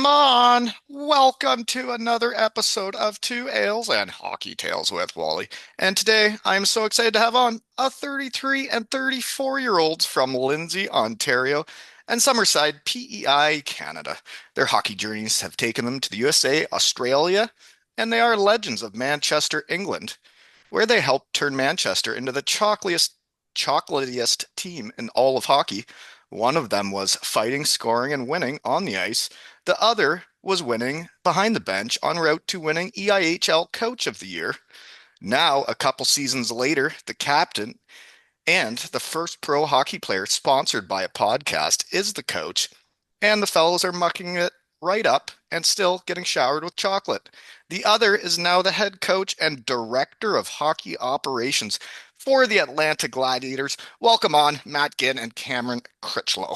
on. Welcome to another episode of Two Ales and Hockey Tales with Wally. And today I am so excited to have on a 33 and 34-year-olds from Lindsay, Ontario, and Summerside, PEI, Canada. Their hockey journeys have taken them to the USA, Australia, and they are legends of Manchester, England, where they helped turn Manchester into the chocolatiest team in all of hockey. One of them was fighting, scoring, and winning on the ice. The other was winning behind the bench en route to winning EIHL Coach of the Year. Now, a couple seasons later, the captain and the first pro hockey player sponsored by a podcast is the coach, and the fellows are mucking it right up and still getting showered with chocolate. The other is now the head coach and director of hockey operations for the Atlanta Gladiators. Welcome on, Matt Ginn and Cameron Critchlow.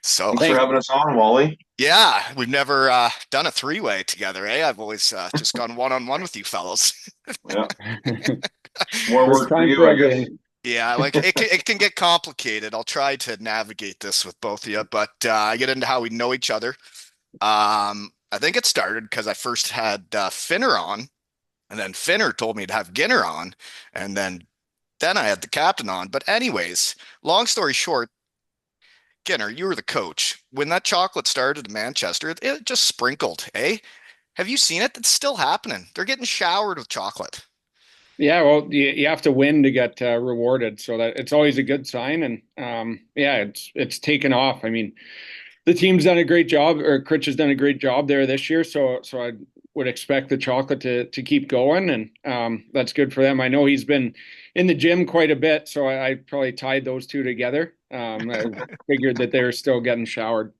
So, Thanks for having us on, Wally. yeah, we've never done a three-way together, eh? I've always just gone one-on-one with you fellows. Yeah, more First work for time you, for I guess. everything. Yeah, like it can get complicated. I'll try to navigate this with both of you, but I get into how we know each other. I think it started because I first had Finner on, and then Finner told me to have Ginner on, and then I had the captain on. But anyways, long story short, Ginner, you were the coach. When that chocolate started in Manchester, it just sprinkled, eh? Have you seen it? It's still happening. They're getting showered with chocolate. Yeah, well, you have to win to get rewarded, so that it's always a good sign. And yeah, it's taken off. I mean, the team's done a great job, or Critch has done a great job there this year. So I would expect the chocolate to keep going, and that's good for them. I know he's been in the gym quite a bit, so I probably tied those two together. I figured that they're still getting showered.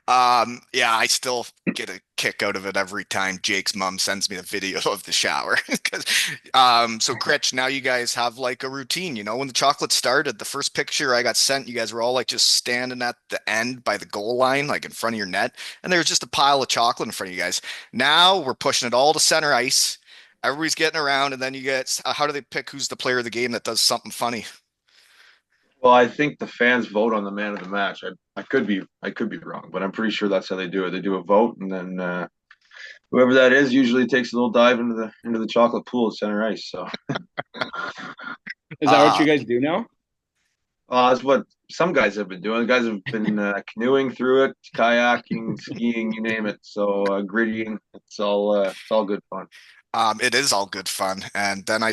Yeah, I still get a kick out of it every time Jake's mom sends me a video of the shower. 'Cause, so Critch, now you guys have like a routine, when the chocolate started, the first picture I got sent, you guys were all like just standing at the end by the goal line, like in front of your net, and there was just a pile of chocolate in front of you guys. Now we're pushing it all to center ice. Everybody's getting around, and then you get, how do they pick who's the player of the game that does something funny? Well, I think the fans vote on the man of the match. I could be wrong, but I'm pretty sure that's how they do it. They do a vote, and then whoever that is usually takes a little dive into the chocolate pool at center ice. So Is that what Uh, you guys do now? that's what some guys have been doing. The guys have been canoeing through it, kayaking, skiing, you name it. So grittying, it's all good fun. It is all good fun. And then I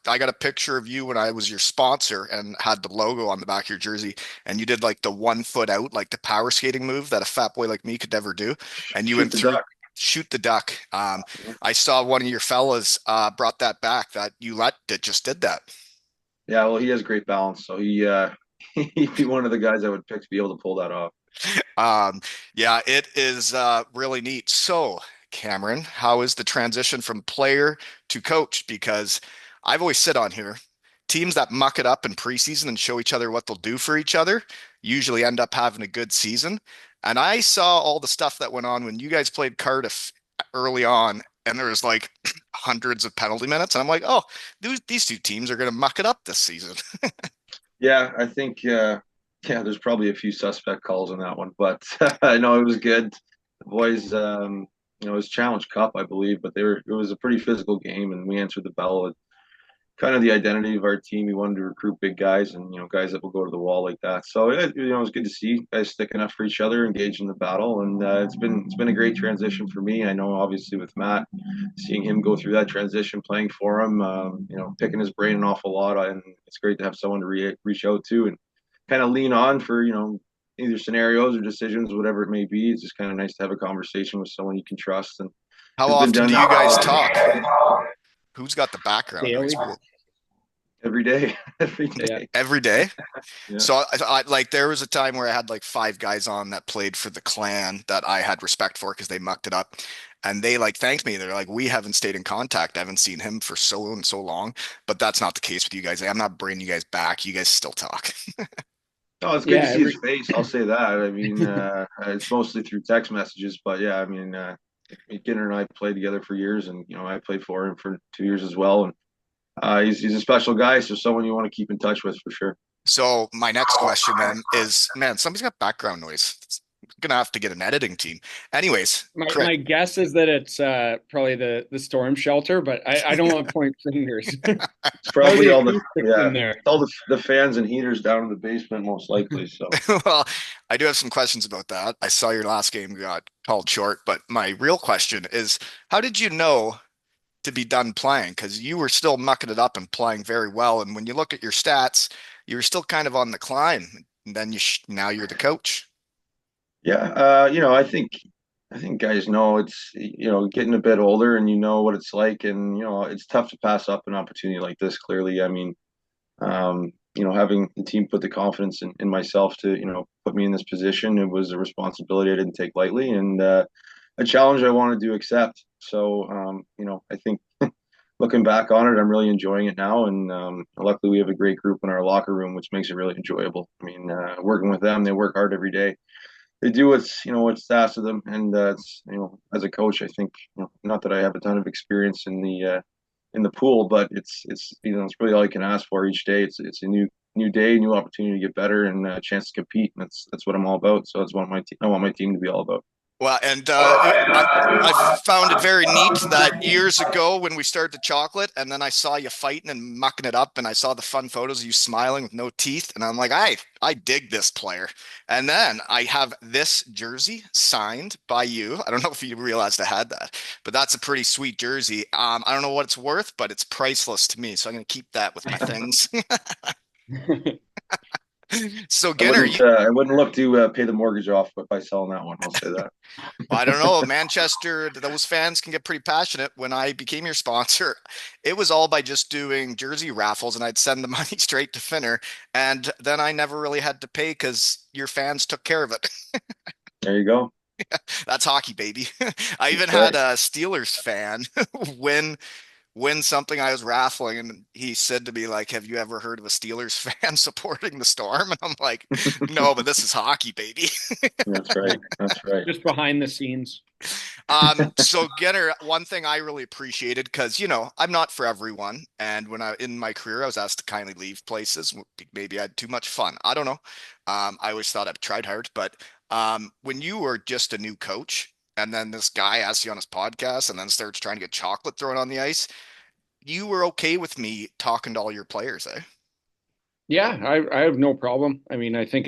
got a picture of you when I was your sponsor and had the logo on the back of your jersey. And you did like the 1 foot out, like the power skating move that a fat boy like me could never do. And you Shoot went the through duck. shoot the duck. I saw one of your fellas brought that back that you let that just did that. Yeah, well, he has great balance, so he'd be one of the guys I would pick to be able to pull that off. Um, yeah, it is really neat. So, Cameron, how is the transition from player to coach? Because I've always said on here, teams that muck it up in preseason and show each other what they'll do for each other usually end up having a good season. And I saw all the stuff that went on when you guys played Cardiff early on, and there was like hundreds of penalty minutes. And I'm like, oh, these two teams are going to muck it up this season. Yeah, I think yeah, there's probably a few suspect calls on that one, but I know it was good. The boys, it was Challenge Cup, I believe, but it was a pretty physical game, and we answered the bell. Kind of the identity of our team. We wanted to recruit big guys and guys that will go to the wall like that. So it was good to see guys sticking up for each other, engaged in the battle, and it's been a great transition for me. I know obviously with Matt, seeing him go through that transition, playing for him, picking his brain an awful lot, and it's great to have someone to reach out to and kind of lean on for either scenarios or decisions, whatever it may be. It's just kind of nice to have a conversation with someone you can trust and How has been often done do you guys talk? Who's got the background noise? Daily? every day, every Yeah. day. Every day? Yeah. So like there was a time where I had like five guys on that played for the clan that I had respect for because they mucked it up. And they like thanked me. They're like, we haven't stayed in contact. I haven't seen him for so and so long. But that's not the case with you guys. I'm not bringing you guys back. You guys still talk. Oh, it's good Yeah, to see his face. I'll say that. I mean, it's mostly through text messages, but yeah, I mean, Ginner and I played together for years, and I played for him for 2 years as well. And he's a special guy, so someone you want to keep in touch with for sure. So my next question then is, man, somebody's got background noise. gonna have to get an editing team. Anyways, My guess is that it's probably the storm shelter, but I don't want to point fingers. It's How's probably the all the acoustics yeah, in it's there? all the fans and heaters down in the basement most likely. So well, I do have some questions about that. I saw your last game got called short, but my real question is, how did you know to be done playing? Because you were still mucking it up and playing very well, and when you look at your stats, you were still kind of on the climb. And then now you're the coach. yeah, I think guys know it's getting a bit older and you know what it's like, and it's tough to pass up an opportunity like this. Clearly, I mean, having the team put the confidence in myself to put me in this position, it was a responsibility I didn't take lightly, and a challenge I wanted to accept. So I think looking back on it, I'm really enjoying it now, and luckily we have a great group in our locker room, which makes it really enjoyable. I mean, working with them, they work hard every day. They do what's asked of them, and it's as a coach, I think not that I have a ton of experience in the pool, but it's really all you can ask for each day. It's a new day, new opportunity to get better, and a chance to compete. And that's what I'm all about. So that's what I want my team to be all about. Well, and I found it very neat that years ago when we started the chocolate, and then I saw you fighting and mucking it up, and I saw the fun photos of you smiling with no teeth, and I'm like, I dig this player. And then I have this jersey signed by you. I don't know if you realized I had that, but that's a pretty sweet jersey. I don't know what it's worth, but it's priceless to me, so I'm gonna keep that with my things. So, Ginner, I wouldn't look to pay the mortgage off by selling that one. I'll say that. I don't know. Manchester, those fans can get pretty passionate. When I became your sponsor, it was all by just doing jersey raffles, and I'd send the money straight to Finner. And then I never really had to pay because your fans took care of it. There you go. That's hockey, baby. I even That's had right. a Steelers fan win win something I was raffling, and he said to me, like, have you ever heard of a Steelers fan supporting the Storm? And I'm like, no, but this is hockey, baby. That's right. That's right. Just behind the scenes. So Getter, one thing I really appreciated because I'm not for everyone, and when I in my career I was asked to kindly leave places. Maybe I had too much fun. I don't know. I always thought I've tried hard, but when you were just a new coach, and then this guy asks you on his podcast, and then starts trying to get chocolate thrown on the ice, you were okay with me talking to all your players, eh? Yeah, I have no problem. I mean, I think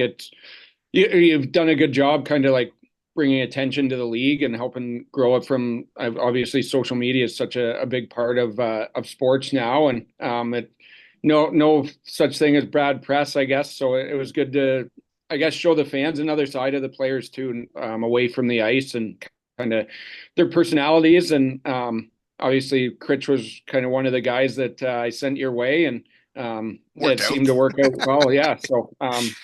you've done a good job kind of like bringing attention to the league and helping grow it from obviously social media is such a big part of sports now, and no such thing as bad press, I guess. So it was good to, I guess, show the fans another side of the players too, away from the ice and kind of their personalities. And obviously, Critch was kind of one of the guys that I sent your way, and Worked it out. seemed to work out well. Yeah. So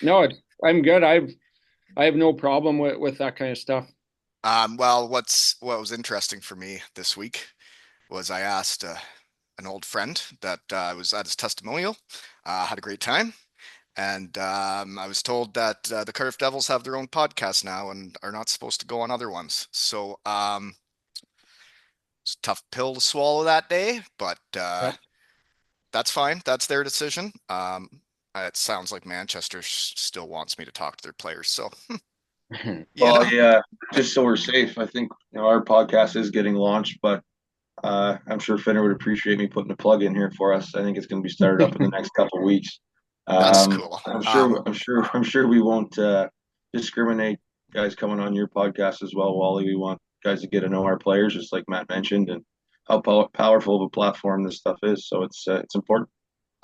no, I'm good. I have no problem with that kind of stuff. Well, what was interesting for me this week was I asked an old friend that was at his testimonial, had a great time, and I was told that the Cardiff Devils have their own podcast now and are not supposed to go on other ones. So it's a tough pill to swallow that day, but Yep. that's fine. That's their decision. It sounds like Manchester still wants me to talk to their players, so you Well, know. yeah, just so we're safe, I think our podcast is getting launched, but I'm sure Finner would appreciate me putting a plug in here for us. I think it's going to be started up in the next couple of weeks. That's cool. I'm sure we won't discriminate guys coming on your podcast as well, Wally. We want guys to get to know our players, just like Matt mentioned, and how powerful of a platform this stuff is. So it's important.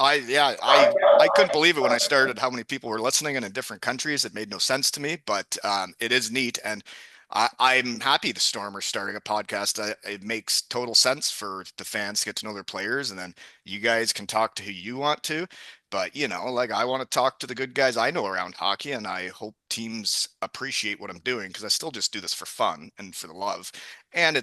Yeah, I couldn't believe it when I started how many people were listening and in different countries. It made no sense to me, but it is neat, and I'm happy the Storm are starting a podcast. It makes total sense for the fans to get to know their players, and then you guys can talk to who you want to. But like I want to talk to the good guys I know around hockey, and I hope teams appreciate what I'm doing because I still just do this for fun and for the love. And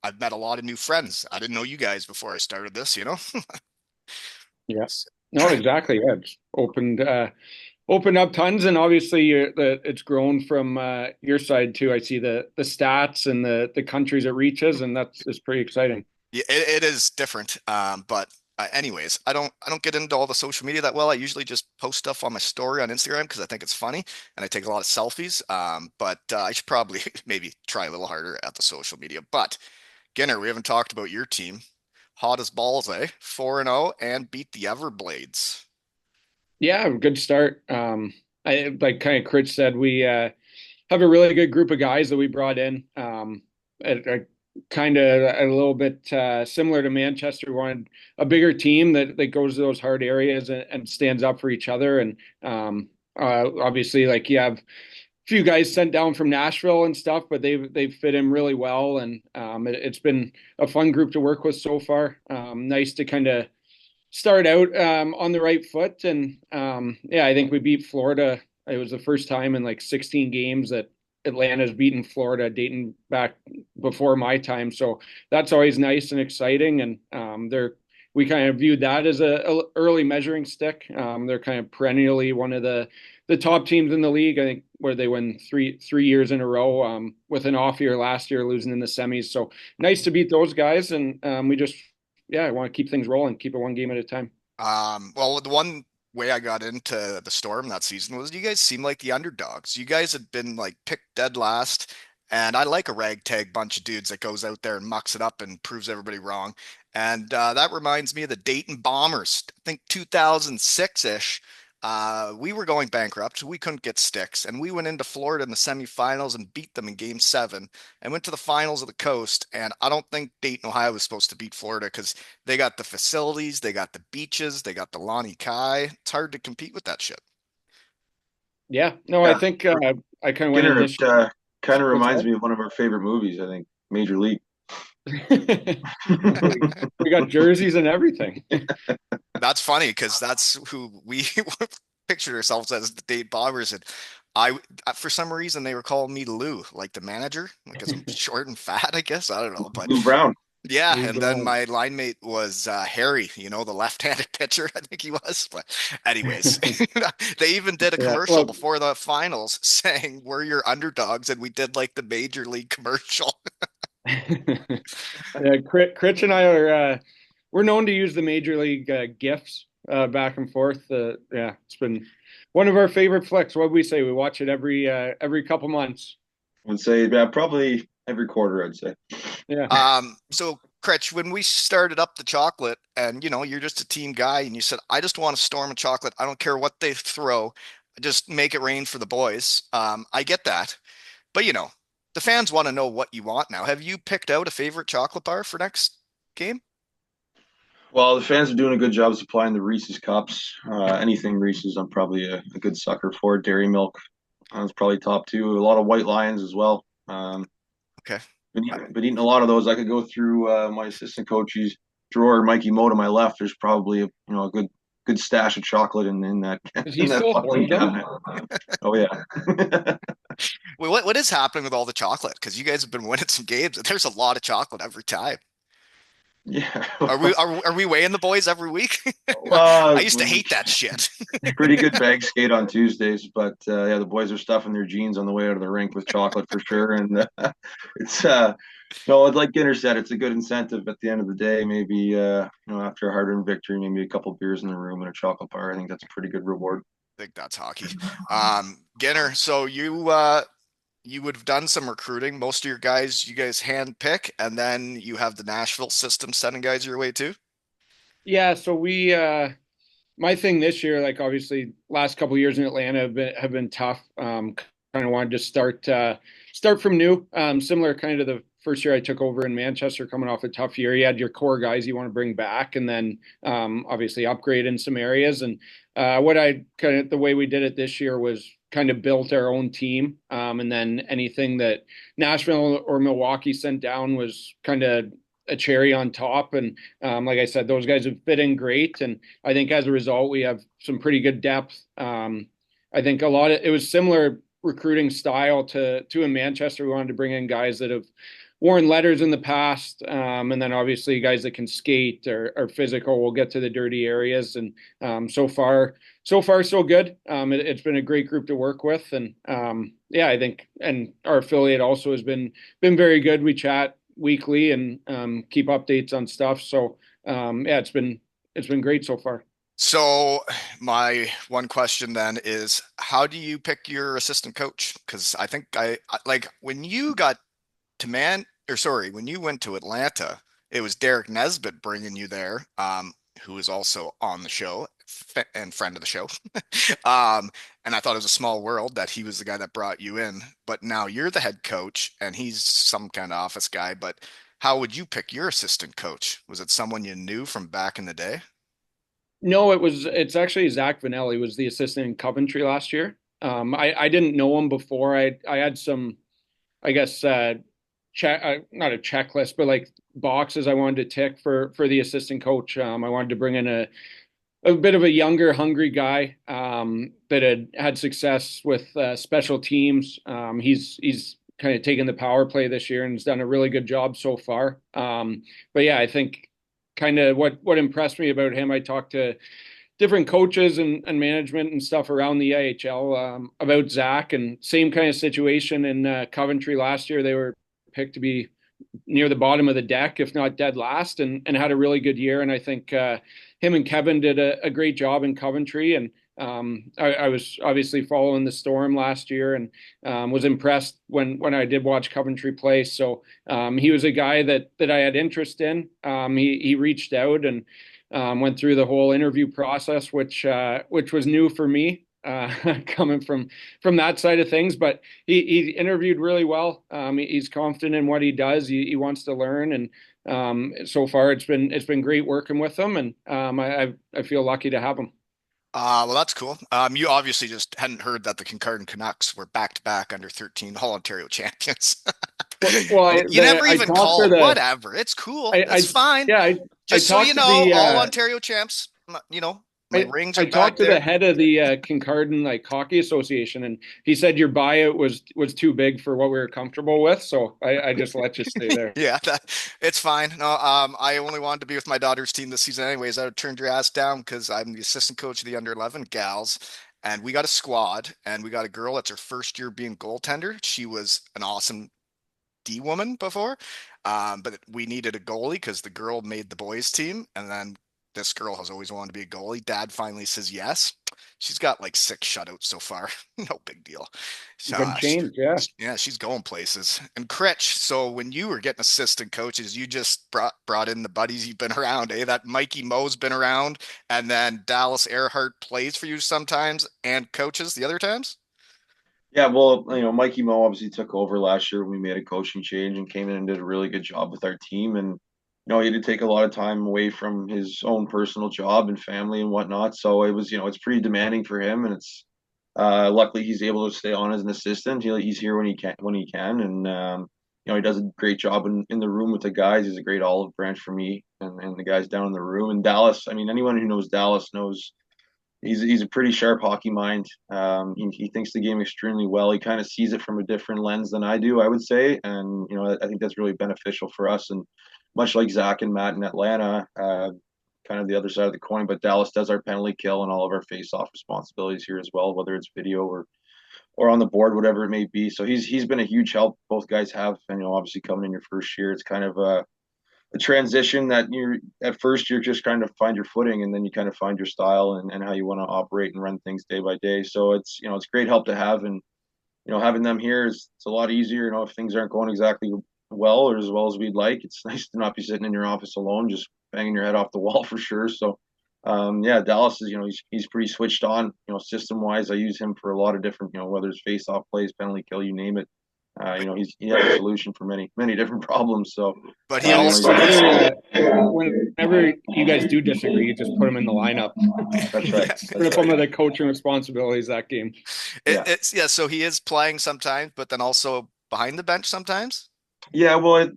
I've met a lot of new friends. I didn't know you guys before I started this. Yeah. No, exactly. Yeah, it's opened up tons, and obviously it's grown from your side too. I see the stats and the countries it reaches, and that's pretty exciting. Yeah, it is different, but Anyways, I don't get into all the social media that well. I usually just post stuff on my story on Instagram because I think it's funny and I take a lot of selfies. But I should probably maybe try a little harder at the social media. But Ginner, we haven't talked about your team. Hot as balls, eh? 4-0 and beat the Everblades. Yeah, good start. I like kind of Critch said, we have a really good group of guys that we brought in. Kind of a little bit similar to Manchester. We wanted a bigger team that goes to those hard areas and stands up for each other. And obviously, like you have a few guys sent down from Nashville and stuff, but they've fit in really well, and it's been a fun group to work with so far. Nice to kind of start out on the right foot. And yeah, I think we beat Florida. It was the first time in like 16 games that Atlanta's beaten Florida, dating back before my time. So that's always nice and exciting. And we kind of viewed that as a early measuring stick. They're kind of perennially one of the top teams in the league. I think where they win three years in a row, with an off year last year, losing in the semis. So nice to beat those guys. And we just yeah, I want to keep things rolling, keep it one game at a time. Well, the one way I got into the Storm that season was you guys seemed like the underdogs. You guys had been like picked dead last, and I like a ragtag bunch of dudes that goes out there and mucks it up and proves everybody wrong. And that reminds me of the Dayton Bombers. I think 2006-ish. We were going bankrupt. We couldn't get sticks, and we went into Florida in the semifinals and beat them in Game 7, and went to the finals of the Coast. And I don't think Dayton, Ohio, was supposed to beat Florida because they got the facilities, they got the beaches, they got the Lani Kai. It's hard to compete with that shit. Yeah, no, I Yeah, think I kind of went in Skinner, this. it kind of What's reminds that? me of one of our favorite movies. I think Major League. We got jerseys and everything. That's funny because that's who we pictured ourselves as, the Dayton Bombers. And I, for some reason, they were calling me Lou, like the manager, because I'm short and fat, I guess. I don't know. But Lou Brown. yeah, Lou and then Brown. my line mate was Harry, the left-handed pitcher, I think he was. But anyways, they even did a Yeah, commercial well, before the finals saying we're your underdogs, and we did like the major league commercial. Critch and I are we're known to use the major league gifs back and forth. Yeah, it's been one of our favorite flicks. What we say? We watch it every couple months. I would say, yeah, probably every quarter, I'd say. Yeah. So Cretch, when we started up the chocolate, and you're just a team guy, and you said, I just want a storm of chocolate. I don't care what they throw, just make it rain for the boys. I get that. But the fans want to know what you want now. Have you picked out a favorite chocolate bar for next game? Well, the fans are doing a good job supplying the Reese's cups. Anything Reese's, I'm probably a good sucker for. Dairy milk, is probably top two. A lot of White Lions as well. Okay. Been eating a lot of those. I could go through my assistant coach's drawer, Mikey Mo to my left. There's probably a good stash of chocolate in that Does he in that still fucking hoard them? cabinet. Oh yeah. Well, what is happening with all the chocolate? Because you guys have been winning some games, and there's a lot of chocolate every time. Are we Yeah. are we weighing the boys every week? I uh, used to hate that shit. Pretty good bag skate on Tuesdays, but yeah, the boys are stuffing their jeans on the way out of the rink with chocolate for sure. And it's no, like Ginner said, it's a good incentive at the end of the day. Maybe after a hard-earned victory, maybe a couple beers in the room and a chocolate bar. I think that's a pretty good reward. I think that's hockey. Ginner, so you would have done some recruiting. Most of your guys, you guys hand pick, and then you have the Nashville system sending guys your way too. Yeah, so we my thing this year, like obviously last couple of years in Atlanta have been tough. Kind of wanted to start from new. Similar kind of to the first year I took over in Manchester, coming off a tough year. You had your core guys you want to bring back, and then obviously upgrade in some areas. And what I kind of the way we did it this year was kind of built our own team, and then anything that Nashville or Milwaukee sent down was kind of a cherry on top. And like I said, those guys have fit in great, and I think as a result, we have some pretty good depth. I think it was similar recruiting style to in Manchester. We wanted to bring in guys that have worn letters in the past, and then obviously guys that can skate or are physical. We'll get to the dirty areas, and so far so good. It's been a great group to work with, and yeah, I think, and our affiliate also has been very good. We chat weekly and keep updates on stuff. So yeah, it's been great so far. So my one question then is, how do you pick your assistant coach? Because I think like when you got to man or sorry, when you went to Atlanta, it was Derek Nesbitt bringing you there, who is also on the show and friend of the show. Um, and I thought it was a small world that he was the guy that brought you in, but now you're the head coach and he's some kind of office guy. But how would you pick your assistant coach? Was it someone you knew from back in the day? No, it's actually Zach Vanelli was the assistant in Coventry last year. I didn't know him before. I had some, I guess, check not a checklist, but like boxes I wanted to tick for the assistant coach. I wanted to bring in a bit of a younger, hungry guy that had success with special teams. He's kind of taken the power play this year and has done a really good job so far. But yeah, I think kind of what impressed me about him. I talked to different coaches and management and stuff around the IHL about Zach, and same kind of situation in Coventry last year. They were picked to be near the bottom of the deck, if not dead last, and had a really good year. And I think him and Kevin did a great job in Coventry. And I was obviously following the Storm last year and was impressed when I did watch Coventry play. So he was a guy that I had interest in. He reached out and went through the whole interview process, which was new for me. Coming from that side of things, but he interviewed really well. He's confident in what he does. He wants to learn, and so far it's been great working with him, and I feel lucky to have him. Well, that's cool. You obviously just hadn't heard that the Kincardine Canucks were back-to-back under 13 All Ontario champions. Well, You never I even talked call to it. the Whatever. It's cool. I That's fine. yeah I Just so you talked to know, the all Ontario champs, my rings are I back talked to the there. head of the Kincardine like hockey association, and he said your buyout was too big for what we were comfortable with. So I just let you stay there. Yeah, it's fine. No, I only wanted to be with my daughter's team this season anyways. I would turned your ass down because I'm the assistant coach of the under 11 gals, and we got a squad, and we got a girl that's her first year being goaltender. She was an awesome D woman before, but we needed a goalie because the girl made the boys team, and then this girl has always wanted to be a goalie. Dad finally says yes. She's got like 6 shutouts so far. No big deal. Good change, yeah. Yeah, she's going places. And Critch, so when you were getting assistant coaches, you just brought in the buddies you've been around, eh? That Mikey Moe's been around, and then Dallas Earhart plays for you sometimes and coaches the other times. Yeah, well, Mikey Mo obviously took over last year when we made a coaching change and came in and did a really good job with our team. And he had to take a lot of time away from his own personal job and family and whatnot. So it was, it's pretty demanding for him, and it's luckily he's able to stay on as an assistant. He's here when he can, and he does a great job in the room with the guys. He's a great olive branch for me and the guys down in the room. And Dallas, I mean, anyone who knows Dallas knows he's a pretty sharp hockey mind. He thinks the game extremely well. He kind of sees it from a different lens than I do, I would say, and I think that's really beneficial for us. And much like Zach and Matt in Atlanta, kind of the other side of the coin. But Dallas does our penalty kill and all of our face-off responsibilities here as well, whether it's video or on the board, whatever it may be. So he's been a huge help. Both guys have, and obviously coming in your first year, it's kind of a transition that you're at first you're just kind of find your footing, and then you kind of find your style and how you want to operate and run things day by day. So it's great help to have, and having them here is it's a lot easier. If things aren't going exactly well or as well as we'd like, it's nice to not be sitting in your office alone just banging your head off the wall for sure. So yeah, Dallas is he's pretty switched on. System wise, I use him for a lot of different whether it's face off plays, penalty kill, you name it. He has a solution for many different problems. So But he Yeah, also he's whenever you guys do disagree, you just put him in the lineup. that's right. yeah. That's Split up some right. of the coaching responsibilities that game. Yeah. It's yeah, so he is playing sometimes, but then also behind the bench sometimes. Yeah, well,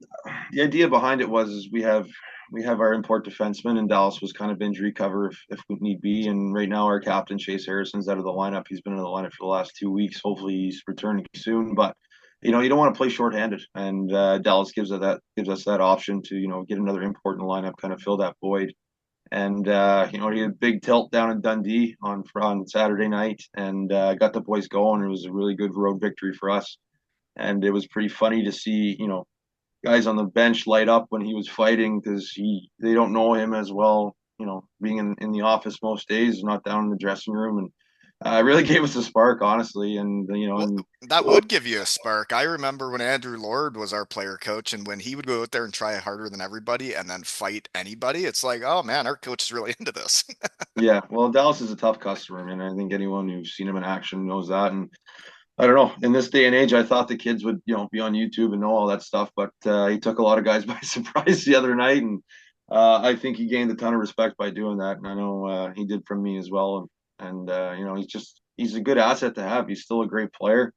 the idea behind it was is we have our import defenseman, and Dallas was kind of injury cover if we need be. And right now, our captain Chase Harrison's out of the lineup. He's been in the lineup for the last 2 weeks. Hopefully, he's returning soon. But you don't want to play shorthanded, and Dallas gives us that option to get another import in the lineup, kind of fill that void. And he had a big tilt down in Dundee on Saturday night, and got the boys going. It was a really good road victory for us, and it was pretty funny to see guys on the bench light up when he was fighting because they don't know him as well being in the office most days, not down in the dressing room, and it really gave us a spark, honestly. And Well, that would give you a spark. I remember when Andrew Lord was our player coach, and when he would go out there and try harder than everybody and then fight anybody, it's like, oh man, our coach is really into this. yeah, well, Dallas is a tough customer, man. I think anyone who's seen him in action knows that. And I don't know. In this day and age, I thought the kids would, be on YouTube and know all that stuff, but he took a lot of guys by surprise the other night, and I think he gained a ton of respect by doing that. And I know he did from me as well. And he's a good asset to have. He's still a great player.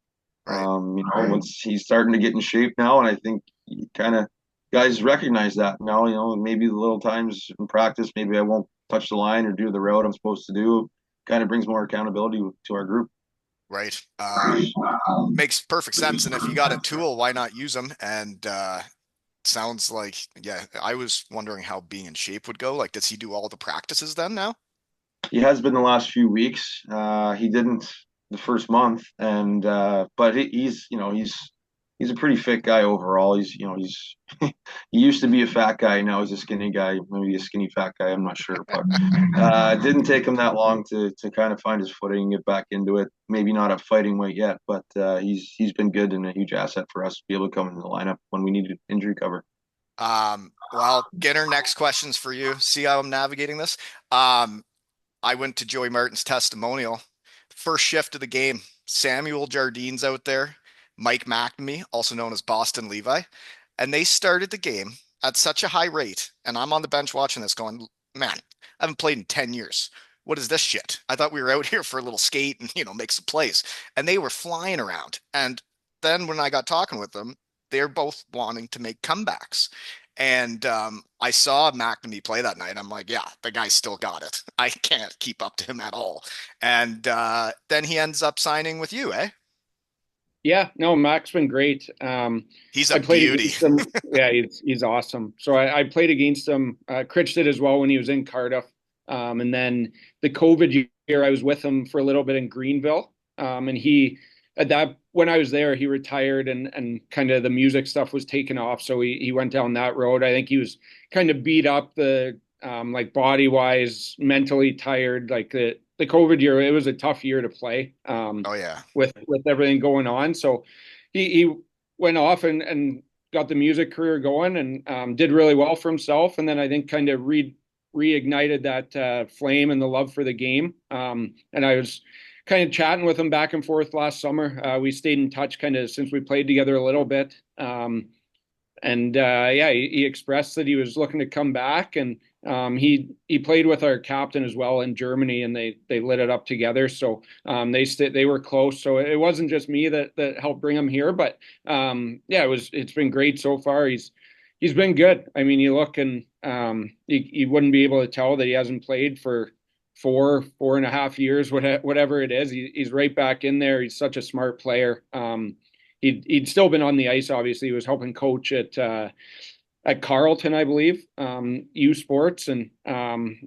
Right. Once he's starting to get in shape now, and I think he kind of guys recognize that now. Maybe the little times in practice, maybe I won't touch the line or do the route I'm supposed to do. Kind of brings more accountability to our group. Right. Makes perfect sense. And if you got a tool, why not use them? And sounds like, yeah, I was wondering how being in shape would go. Like, does he do all the practices then now? He has been the last few weeks. He didn't the first month, and but he's a pretty fit guy overall. He's he used to be a fat guy. Now he's a skinny guy, maybe a skinny fat guy. I'm not sure, but it didn't take him that long to kind of find his footing, get back into it. Maybe not at fighting weight yet, but he's been good and a huge asset for us to be able to come in the lineup when we needed injury cover. Well, Ginner, next question's for you. See how I'm navigating this? Um, I went to Joey Martin's testimonial. First shift of the game, Samuel Jardine's out there, Mike McNamee, also known as Boston Levi, and they started the game at such a high rate. And I'm on the bench watching this going, man, I haven't played in 10 years. What is this shit? I thought we were out here for a little skate and, make some plays. And they were flying around. And then when I got talking with them, they're both wanting to make comebacks. And I saw McNamee play that night. I'm like, yeah, the guy's still got it. I can't keep up to him at all. And then he ends up signing with you, eh? Yeah, no, Mac's been great. He's a I played beauty. against him. Yeah, he's awesome. So I played against him. Critch did as well when he was in Cardiff. And then the COVID year, I was with him for a little bit in Greenville. And he at that when I was there, he retired and kind of the music stuff was taken off. So he went down that road. I think he was kind of beat up the like body wise, mentally tired. Like the COVID year, it was a tough year to play. Oh yeah. With everything going on. So he went off and got the music career going and did really well for himself. And then I think kind of reignited that flame and the love for the game. And I was kind of chatting with him back and forth last summer. We stayed in touch kind of since we played together a little bit. And yeah, he expressed that he was looking to come back, and he played with our captain as well in Germany, and they lit it up together. So they were close. So it wasn't just me that helped bring him here, but yeah, it's been great so far. He's been good. I mean, you look and you wouldn't be able to tell that he hasn't played for 4.5 years, whatever it is. He's right back in there. He's such a smart player. He'd still been on the ice. Obviously, he was helping coach at Carleton, I believe, U Sports, and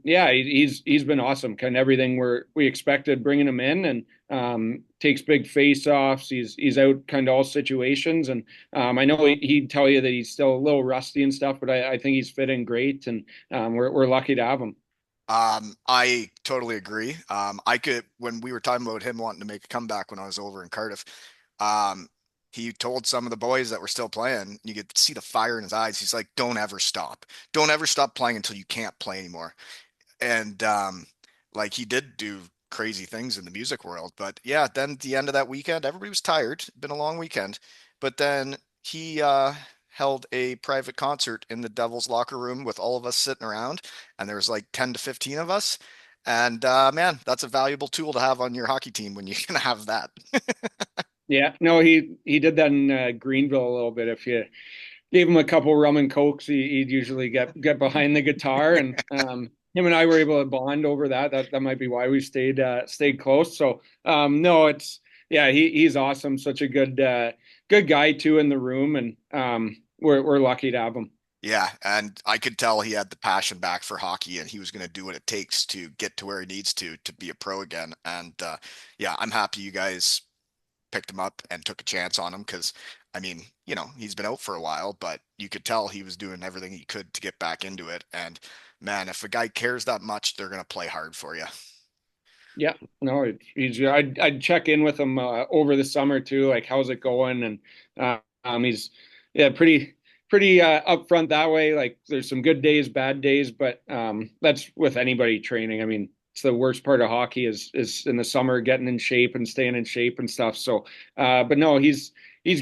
yeah, he's been awesome. Kind of everything we expected, bringing him in, and takes big face offs. He's out kind of all situations, and I know he'd tell you that he's still a little rusty and stuff, but I think he's fitting great, and we're lucky to have him. I totally agree. When we were talking about him wanting to make a comeback when I was over in Cardiff, um, he told some of the boys that were still playing, you could see the fire in his eyes. He's like, don't ever stop. Don't ever stop playing until you can't play anymore. And like he did do crazy things in the music world. But yeah, then at the end of that weekend, everybody was tired. It'd been a long weekend. But then he held a private concert in the Devils locker room with all of us sitting around, and there was like 10 to 15 of us. And man, that's a valuable tool to have on your hockey team when you can have that. Yeah, no, he did that in Greenville a little bit. If you gave him a couple rum and cokes, he'd usually get behind the guitar, and him and I were able to bond over that. That might be why we stayed close. So no, it's yeah, he's awesome. Such a good guy too in the room, and we're lucky to have him. Yeah, and I could tell he had the passion back for hockey, and he was going to do what it takes to get to where he needs to be a pro again. And yeah, I'm happy you guys picked him up and took a chance on him because, I mean, he's been out for a while, but you could tell he was doing everything he could to get back into it. And man, if a guy cares that much, they're gonna play hard for you. Yeah, no, he's. I'd check in with him over the summer too. Like, how's it going? And he's yeah, pretty upfront that way. Like, there's some good days, bad days, but that's with anybody training. I mean, it's the worst part of hockey is in the summer getting in shape and staying in shape and stuff. So, but no, he's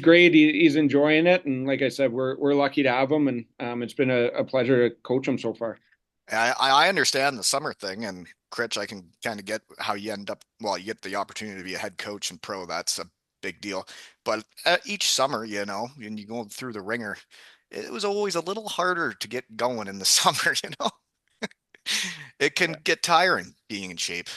great. He's enjoying it, and like I said, we're lucky to have him, and it's been a pleasure to coach him so far. I understand the summer thing, and Critch, I can kind of get how you end up. Well, you get the opportunity to be a head coach and pro. That's a big deal. But each summer, when you go through the ringer, it was always a little harder to get going in the summer. It can Yeah. get tiring being in shape.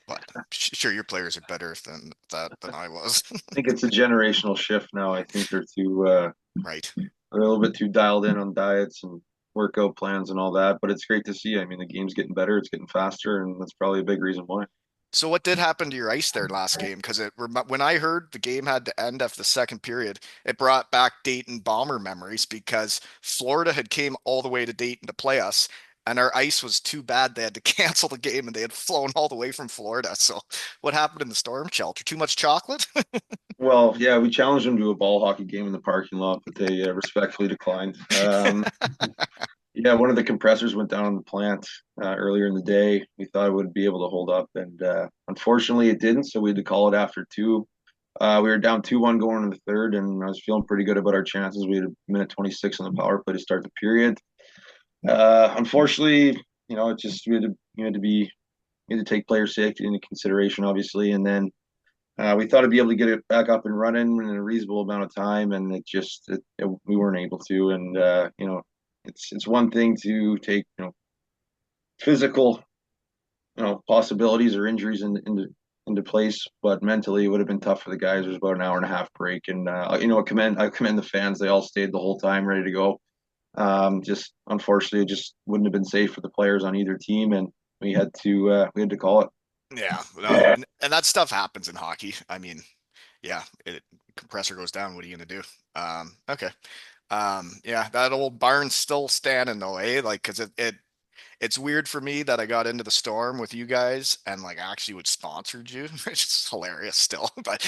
But sure, your players are better than that than I was. I think it's a generational shift now. I think Right. they're a little bit too dialed in on diets and workout plans and all that. But it's great to see. I mean, the game's getting better, it's getting faster, and that's probably a big reason why. So what did happen to your ice there last game? Because when I heard the game had to end after the second period, it brought back Dayton Bomber memories because Florida had came all the way to Dayton to play us, and our ice was too bad they had to cancel the game, and they had flown all the way from Florida. So what happened in the storm shelter? Too much chocolate? Well, yeah, we challenged them to a ball hockey game in the parking lot, but they respectfully declined. Yeah, one of the compressors went down in the plant earlier in the day. We thought it would be able to hold up, and unfortunately, it didn't. So we had to call it after two. We were down 2-1 going into the third, and I was feeling pretty good about our chances. We had a minute 26 on the power play to start the period. Unfortunately, it just we had to take player safety into consideration, obviously, and then we thought to be able to get it back up and running in a reasonable amount of time, and we weren't able to. And it's one thing to take physical possibilities or injuries into place, but mentally it would have been tough for the guys. There was about an hour and a half break, and I commend the fans. They all stayed the whole time, ready to go. Just unfortunately, it just wouldn't have been safe for the players on either team, and we had to call it. Yeah, well, and that stuff happens in hockey. I mean, yeah, compressor goes down. What are you gonna do? Okay. Yeah, that old barn's still standing though, eh? Like, cause it's weird for me that I got into the storm with you guys and like actually would sponsored you, which is hilarious still. But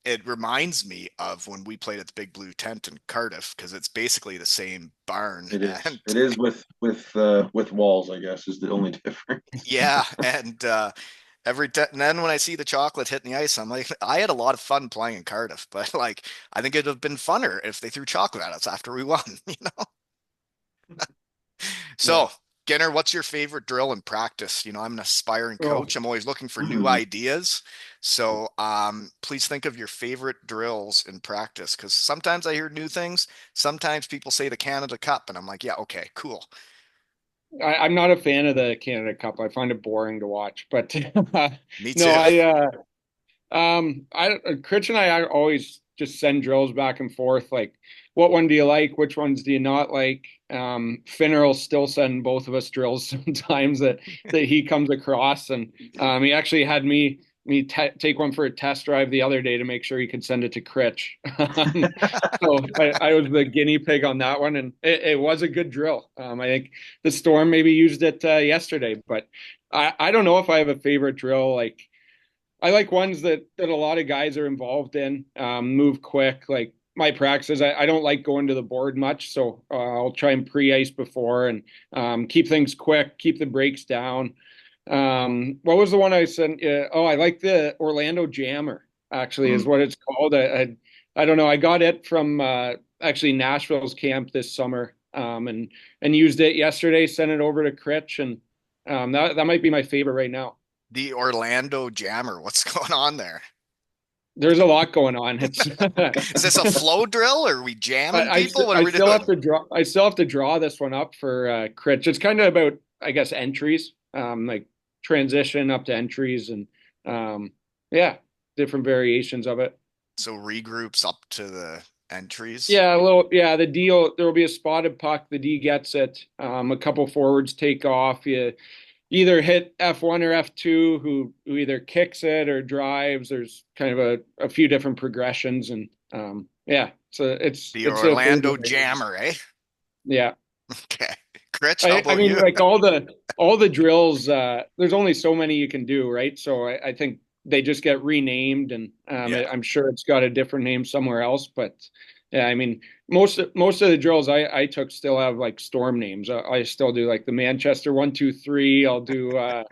it reminds me of when we played at the Big Blue Tent in Cardiff because it's basically the same barn. It is. And It is with walls, I guess, is the only difference. yeah, and and then when I see the chocolate hitting the ice, I'm like, I had a lot of fun playing in Cardiff, but like I think it'd have been funner if they threw chocolate at us after we won, you know? Yeah. So, Ginner, what's your favorite drill in practice? I'm an aspiring Oh, coach. I'm always looking for new ideas. So, please think of your favorite drills in practice because sometimes I hear new things. Sometimes people say the Canada Cup, and I'm like, yeah, okay, cool. I'm not a fan of the Canada Cup. I find it boring to watch. But Me no, too. Critch and I always just send drills back and forth. Like, what one do you like? Which ones do you not like? Finner will still send both of us drills sometimes that he comes across, and he actually had me take one for a test drive the other day to make sure he could send it to Critch. So I was the guinea pig on that one, and it was a good drill. I think the Storm maybe used it yesterday, but I don't know if I have a favorite drill. Like, I like ones that a lot of guys are involved in, move quick. Like, my practices, I don't like going to the board much, so I'll try and pre-ice before and keep things quick, keep the breaks down. What was the one I sent? Oh, I like the Orlando Jammer, actually, is Mm. what it's called. I don't know. I got it from actually Nashville's camp this summer, and used it yesterday. Sent it over to Critch, and that might be my favorite right now. The Orlando Jammer, what's going on there? There's a lot going on. It's Is this a flow drill? Or are we jamming people? What are I we still have doing? to draw. I still have to draw this one up for Critch. It's kind of about, I guess, entries, like transition up to entries, and yeah, different variations of it. So regroups up to the entries. Yeah, a little. Yeah, the deal. There will be a spotted puck. The D gets it. A couple forwards take off. either hit F1 or F2 who either kicks it or drives. There's kind of a few different progressions and yeah, so The it's a favorite Orlando of mine. Jammer, eh? Yeah. Okay. Critch, how I about mean, you? like all the drills, there's only so many you can do, right? So I think they just get renamed, and Yeah. I'm sure it's got a different name somewhere else. But yeah, I mean, most of the drills I took still have like storm names. I still do like the Manchester 1 2 3. I'll do I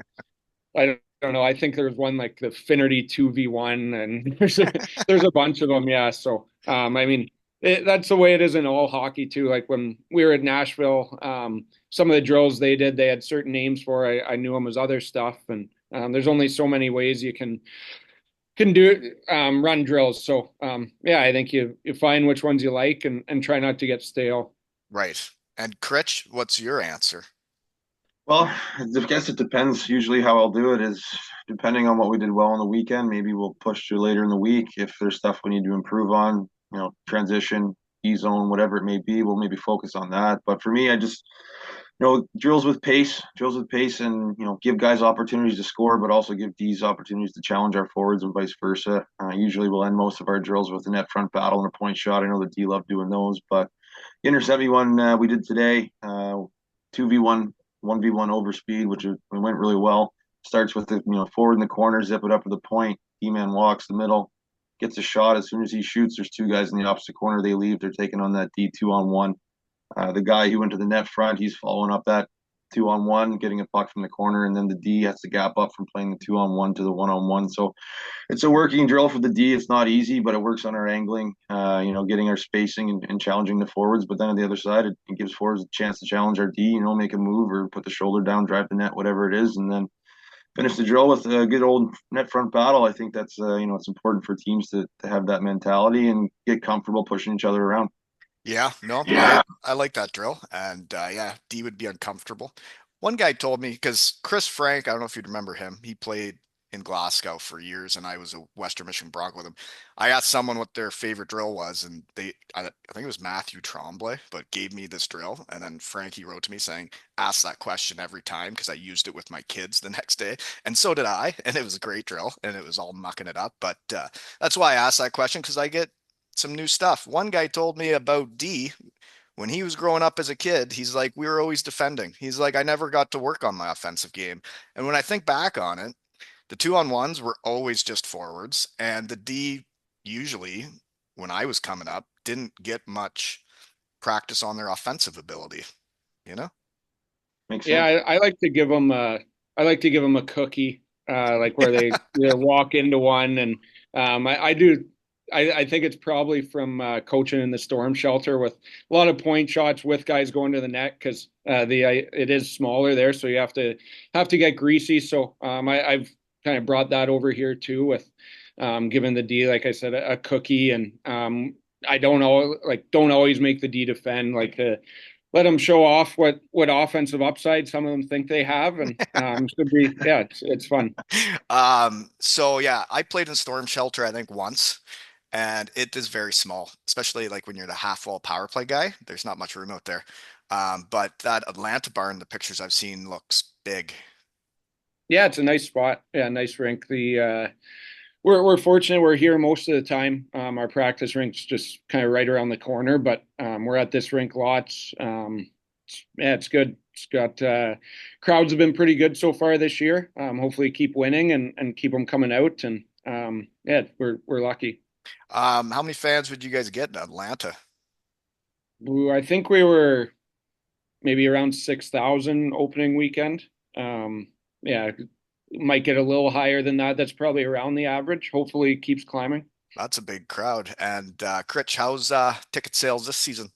don't know. I think there's one like the Finnerty 2v1, and there's a bunch of them. Yeah. So I mean, that's the way it is in all hockey too. Like when we were at Nashville, some of the drills they did, they had certain names for. I knew them as other stuff, and there's only so many ways you can do run drills. So yeah, I think you find which ones you like and try not to get stale. Right. And Critch, what's your answer? Well, I guess it depends. Usually, how I'll do it is depending on what we did well on the weekend. Maybe we'll push to later in the week if there's stuff we need to improve on. Transition, E zone, whatever it may be. We'll maybe focus on that. But for me, I just drills with pace, and give guys opportunities to score, but also give D's opportunities to challenge our forwards and vice versa. Usually, we'll end most of our drills with a net front battle and a point shot. I know the D love doing those, but the intercept one we did today, 2v1, 1v1 over speed, which went really well. Starts with the forward in the corner, zip it up to the point. D-man walks the middle, gets a shot. As soon as he shoots, there's two guys in the opposite corner. They leave. They're taking on that D 2-on-1. The guy who went to the net front, he's following up that 2-on-1, getting a puck from the corner, and then the D has to gap up from playing the 2-on-1 to the 1-on-1. So it's a working drill for the D. It's not easy, but it works on our angling, getting our spacing and challenging the forwards. But then on the other side, it gives forwards a chance to challenge our D, make a move or put the shoulder down, drive the net, whatever it is, and then finish the drill with a good old net front battle. I think that's it's important for teams to have that mentality and get comfortable pushing each other around. Yeah, no, Yeah. I like that drill, and yeah, D would be uncomfortable. One guy told me because Chris Frank, I don't know if you'd remember him. He played in Glasgow for years, and I was a Western Michigan Bronc with him. I asked someone what their favorite drill was, and I think it was Matthew Tremblay, but gave me this drill, and then Frankie wrote to me saying, "Ask that question every time," because I used it with my kids the next day, and so did I, and it was a great drill, and it was all mucking it up. But that's why I asked that question because I get some new stuff. One guy told me about D when he was growing up as a kid. He's like, we were always defending. He's like, I never got to work on my offensive game. And when I think back on it, the 2-on-1s were always just forwards, and the D usually, when I was coming up, didn't get much practice on their offensive ability, you know? Makes Yeah, sense. I like to give them I like to give them a cookie, like where they walk into one, and I do. I think it's probably from coaching in the storm shelter with a lot of point shots with guys going to the net because it is smaller there, so you have to get greasy. So I've kind of brought that over here too with giving the D, like I said, a cookie, and I don't always make the D defend like let them show off what offensive upside some of them think they have, and should be yeah, it's fun. So yeah, I played in storm shelter, I think once, and it is very small, especially like when you're the half wall power play guy. There's not much room out there. But that Atlanta barn, the pictures I've seen looks big. Yeah, it's a nice spot. Yeah, nice rink. The we're fortunate we're here most of the time. Our practice rink's just kind of right around the corner, but we're at this rink lots. Yeah, it's good. It's got crowds have been pretty good so far this year. Hopefully keep winning and keep them coming out, and yeah, we're lucky. How many fans would you guys get in Atlanta? I think we were maybe around 6,000 opening weekend. Yeah, might get a little higher than that. That's probably around the average. Hopefully it keeps climbing. That's a big crowd. And Critch, how's ticket sales this season?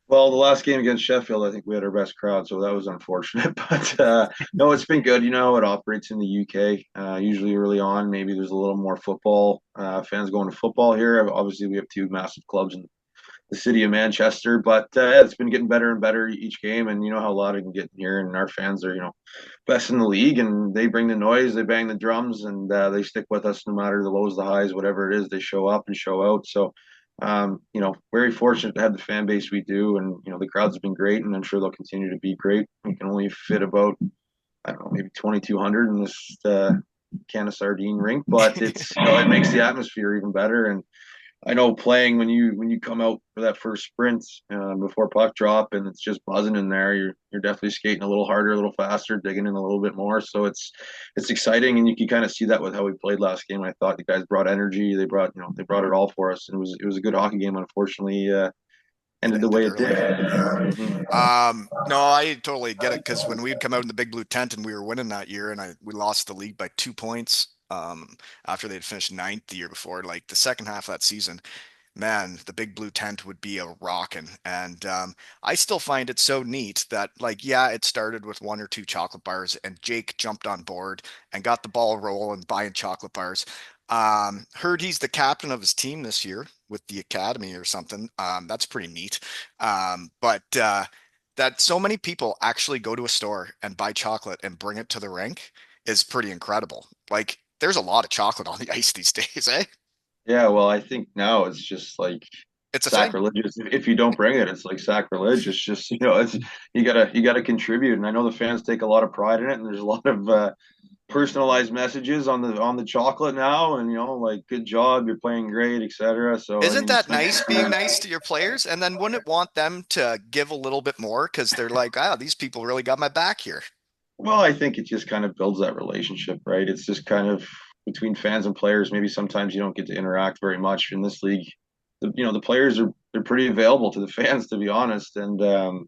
Well, the last game against Sheffield, I think we had our best crowd, so that was unfortunate. But no, it's been good. You know how it operates in the UK. Usually early on, maybe there's a little more football fans going to football here. Obviously, we have two massive clubs in the city of Manchester, but it's been getting better and better each game. And you know how loud it can get in here, and our fans are, best in the league, and they bring the noise, they bang the drums, and they stick with us no matter the lows, the highs, whatever it is. They show up and show out. So very fortunate to have the fan base we do, and the crowds have been great, and I'm sure they'll continue to be great. We can only fit about I don't know, maybe 2,200 in this can of sardine rink, but it's it makes the atmosphere even better. And I know playing when you come out for that first sprint before puck drop and it's just buzzing in there, you're definitely skating a little harder, a little faster, digging in a little bit more. So it's exciting, and you can kind of see that with how we played last game. I thought the guys brought energy, they brought it all for us, and it was a good hockey game. Unfortunately, It ended the ended way it early. did. Yeah. Mhm. No, I totally get it because when we'd come out in the big blue tent and we were winning that year and we lost the league by 2 points after they'd finished ninth the year before, like the second half of that season, man, the big blue tent would be a rockin'. And I still find it so neat that, like, yeah, it started with one or two chocolate bars, and Jake jumped on board and got the ball rolling, buying chocolate bars. Heard he's the captain of his team this year with the academy or something. That's pretty neat. But that so many people actually go to a store and buy chocolate and bring it to the rink is pretty incredible. Like, there's a lot of chocolate on the ice these days, eh? Yeah, well, I think now it's just like It's a thing. sacrilegious. If you don't bring it, it's like sacrilege. It's just, it's you gotta contribute. And I know the fans take a lot of pride in it, and there's a lot of personalized messages on the chocolate now, and like good job, you're playing great, etc. So I Isn't mean, it's that nice nice to being see. nice to your players? And then wouldn't it want them to give a little bit more because they're like, ah, these people really got my back here. Well, I think it just kind of builds that relationship, right? It's just kind of between fans and players. Maybe sometimes you don't get to interact very much in this league. The players they're pretty available to the fans, to be honest, and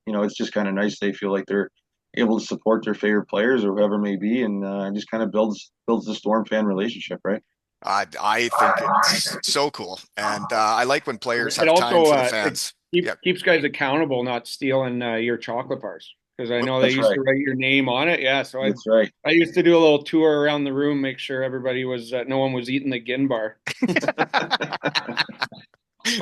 it's just kind of nice. They feel like they're able to support their favorite players or whoever it may be, and just kind of builds the Storm fan relationship, right? I think it's so cool, and I like when players It have time also for the it fans. Yeah, keeps guys accountable, not stealing your chocolate bars. Because I know they That's used right. to write your name on it. Yeah, so That's right. I used to do a little tour around the room, make sure everybody was no one was eating the Ginn bar.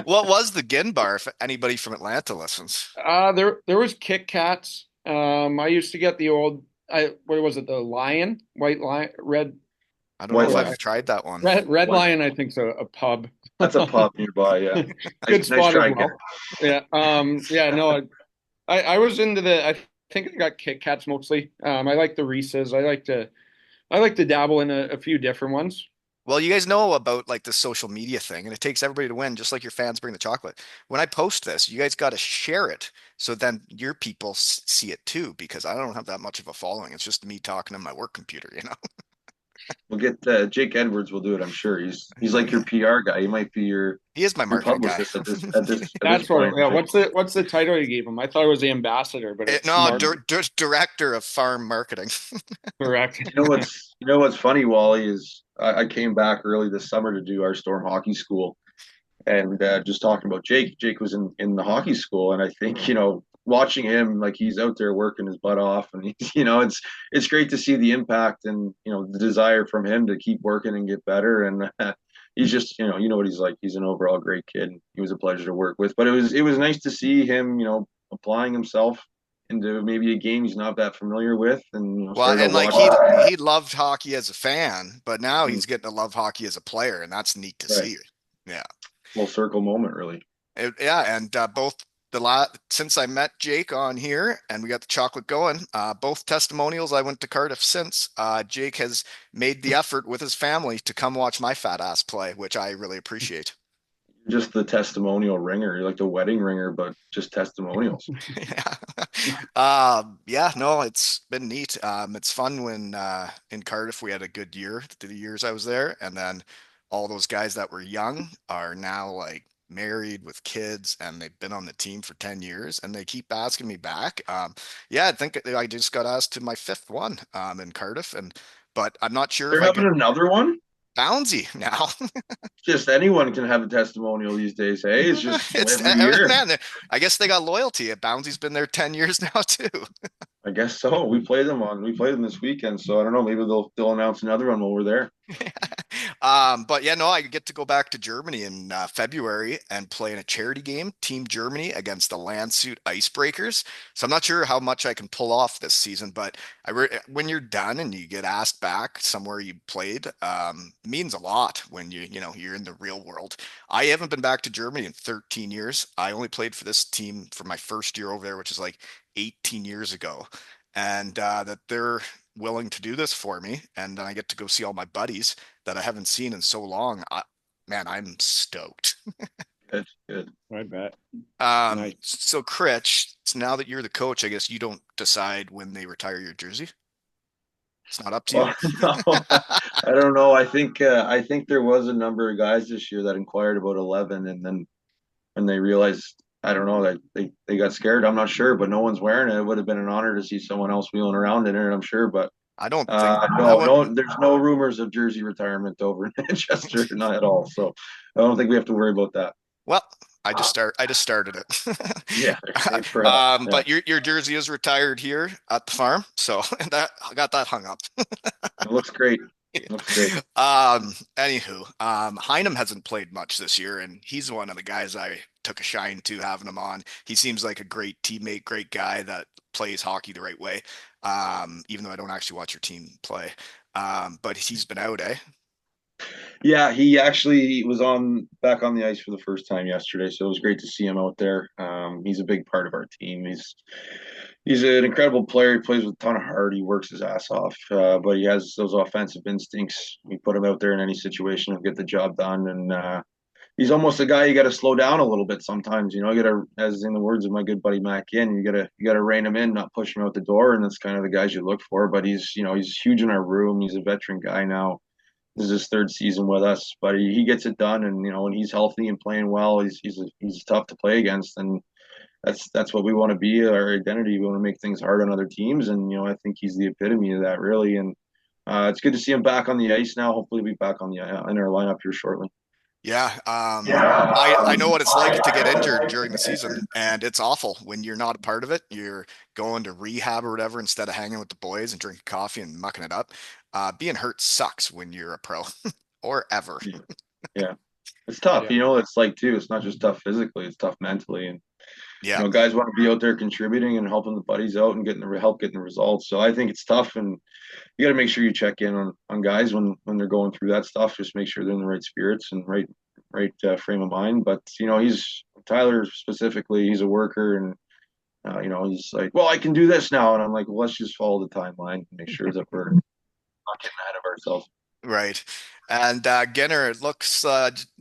what was the Ginn bar? If anybody from Atlanta listens, There was Kit Kats. I used to get the old what was it, the lion, white lion, I don't know White if uh, I've line. tried that one. red White. lion. I think's a pub. That's a pub nearby. Yeah. Good Nice spot as try, Ken. well. Yeah. Yeah. No, I was into I think I got Kit Kats mostly. I like the Reese's. I like to dabble in a few different ones. Well, you guys know about like the social media thing, and it takes everybody to win, just like your fans bring the chocolate. When I post this, you guys got to share it so then your people see it too, because I don't have that much of a following. It's just me talking on my work computer, you know? We'll get Jake Edwards will do it. I'm sure he's Oh like yeah, your PR guy. He might be he is my your marketing guy. publicist at this That's what. point, Yeah. right? What's the title you gave him? I thought it was the ambassador, but it's No, marketing. director of farm marketing. Correct. You know what's funny, Wally, is I came back early this summer to do our Storm hockey school, and just talking about Jake. Jake was in the hockey school, and I think watching him, like, he's out there working his butt off, and it's great to see the impact and the desire from him to keep working and get better. And he's just what he's like. He's an overall great kid. He was a pleasure to work with, but it was nice to see him applying himself into maybe a game he's not that familiar with, and Well, started to and like watch. he loved hockey as a fan, but now Mm, he's getting to love hockey as a player, and that's neat to right, see. Yeah. full circle moment, really. Yeah, and both the since I met Jake on here and we got the chocolate going, both testimonials I went to Cardiff since. Jake has made the effort with his family to come watch my fat ass play, which I really appreciate. Just the testimonial ringer. You're like the wedding ringer, but just testimonials. Yeah. Yeah, no, it's been neat. It's fun when in Cardiff we had a good year, the years I was there, and then all those guys that were young are now like married with kids and they've been on the team for 10 years and they keep asking me back. Yeah, I think I just got asked to my fifth one in Cardiff and but I'm not sure if They're I having get another one. Bouncy now. Just anyone can have a testimonial these days. Hey, it's just It's every year. man, I guess they got loyalty. Bouncy's been there 10 years now too. I guess so. We played them this weekend, so I don't know. Maybe they'll announce another one while we're there. But yeah, no, I get to go back to Germany in February and play in a charity game, Team Germany against the Landshut Icebreakers. So I'm not sure how much I can pull off this season, but when you're done and you get asked back somewhere you played, it means a lot when you're in the real world. I haven't been back to Germany in 13 years. I only played for this team for my first year over there, which is like 18 years ago. And that they're willing to do this for me, and then I get to go see all my buddies that I haven't seen in so long. Man, I'm stoked. Good, good. I bet. Nice. So Critch, so now that you're the coach, I guess you don't decide when they retire your jersey. It's not up to you. Well, no, I don't know. I think there was a number of guys this year that inquired about 11, and then when they realized, I don't know, that they got scared. I'm not sure, but no one's wearing it. It would have been an honor to see someone else wheeling around in it, I'm sure. But I don't think I no, would. no, there's no rumors of jersey retirement over in Manchester, not at all. So I don't think we have to worry about that. Well, I just started it. Yeah, same for us. Yeah, But your jersey is retired here at the farm, so that I got that hung up. it looks great. Looks great. Anywho, Heinem hasn't played much this year, and he's one of the guys I took a shine to having him on. He seems like a great teammate, great guy that plays hockey the right way. Even though I don't actually watch your team play. But he's been out, eh? Yeah, he actually was on back on the ice for the first time yesterday, so it was great to see him out there. He's a big part of our team. He's an incredible player. He plays with a ton of heart. He works his ass off, but he has those offensive instincts. We put him out there in any situation and get the job done. And he's almost a guy you got to slow down a little bit sometimes. You know, you got to, as in the words of my good buddy Matt Ginn, you got to rein him in, not push him out the door. And that's kind of the guys you look for. But he's huge in our room. He's a veteran guy now. This is his third season with us, but he gets it done. And when he's healthy and playing well, he's tough to play against. And that's what we want to be, our identity. We want to make things hard on other teams, and I think he's the epitome of that, really. And it's good to see him back on the ice now. Hopefully, he'll be back on the in our lineup here shortly. Yeah, I Yeah. know what it's like to get injured during the season, and it's awful when you're not a part of it. You're going to rehab or whatever instead of hanging with the boys and drinking coffee and mucking it up. Being hurt sucks when you're a pro or ever. Yeah, it's tough. Yeah. It's like too. It's not just tough physically; it's tough mentally. And Yeah, guys want to be out there contributing and helping the buddies out and getting the results. So I think it's tough, and you got to make sure you check in on guys when they're going through that stuff. Just make sure they're in the right spirits and right frame of mind. But he's Tyler specifically. He's a worker, and he's like, well, I can do this now, and I'm like, well, let's just follow the timeline and make sure that we're not getting ahead of ourselves. right. And Ginner, it looks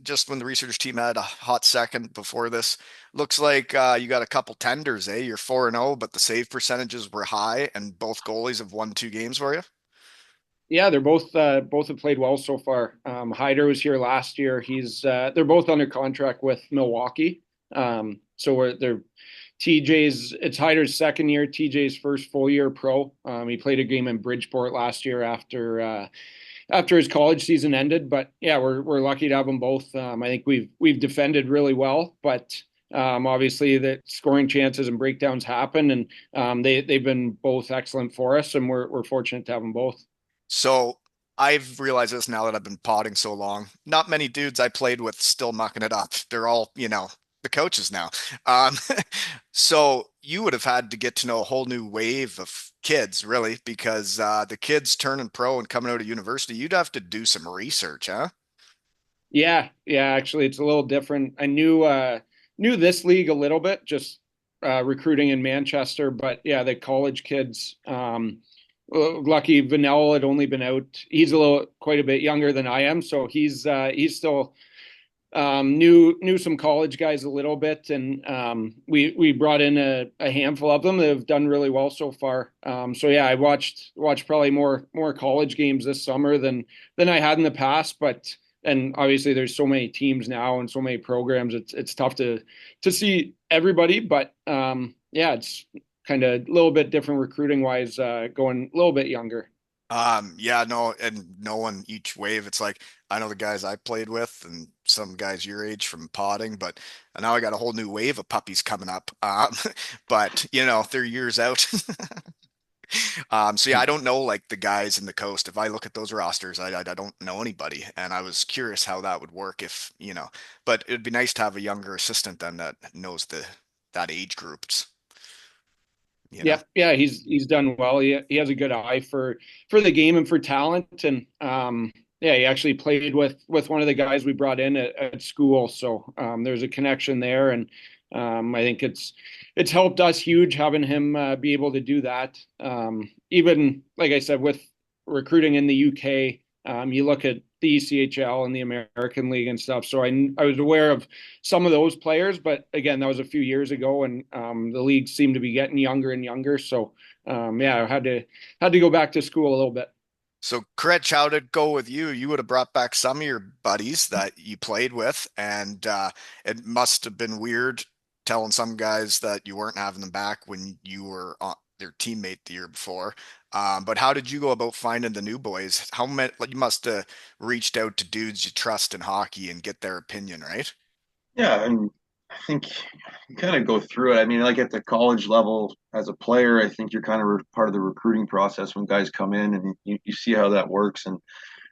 just when the research team had a hot second before this, looks like you got a couple tenders, eh? You're 4-0, but the save percentages were high, and both goalies have won 2 games for you. Yeah, they're both have played well so far. Hyder was here last year. They're both under contract with Milwaukee. They're TJ's. It's Hyder's second year. TJ's first full year pro. He played a game in Bridgeport last year after his college season ended. But yeah, we're lucky to have them both. I think we've defended really well, but obviously the scoring chances and breakdowns happen, and they've been both excellent for us, and we're fortunate to have them both. So I've realized this now that I've been potting so long. Not many dudes I played with still mucking it up. They're all, the coaches now. Um, so you would have had to get to know a whole new wave of kids, really, because the kids turning pro and coming out of university, you'd have to do some research, huh? Yeah. Actually, it's a little different. I knew this league a little bit, just recruiting in Manchester, but yeah, the college kids. Lucky Vanell had only been out. He's quite a bit younger than I am, so he's still knew some college guys a little bit, and we brought in a handful of them that have done really well so far. So yeah, I watched probably more college games this summer than I had in the past, but. And obviously, there's so many teams now and so many programs. It's tough to see everybody, but yeah, it's kind of a little bit different recruiting wise, going a little bit younger. Yeah, no, and knowing each wave, it's like I know the guys I played with and some guys your age from potting, but now I got a whole new wave of puppies coming up. But they're years out. So yeah, I don't know like the guys in the coast. If I look at those rosters, I don't know anybody, and I was curious how that would work if. But it'd be nice to have a younger assistant then that knows that age groups, you know. Yeah, he's done well. He has a good eye for the game and for talent, and yeah, he actually played with one of the guys we brought in at school, so there's a connection there, and I think it's helped us huge having him be able to do that. Even like I said, with recruiting in the UK, you look at the ECHL and the American League and stuff. So I was aware of some of those players, but again, that was a few years ago, and the leagues seem to be getting younger and younger. So yeah, I had to go back to school a little bit. So, Critch, how did it go with you? You would have brought back some of your buddies that you played with, and it must have been weird telling some guys that you weren't having them back when you were their teammate the year before. But how did you go about finding the new boys? How many, like, you must have reached out to dudes you trust in hockey and get their opinion, right? Yeah, and I think you kind of go through it. I mean, like at the college level as a player, I think you're kind of part of the recruiting process when guys come in and you see how that works. And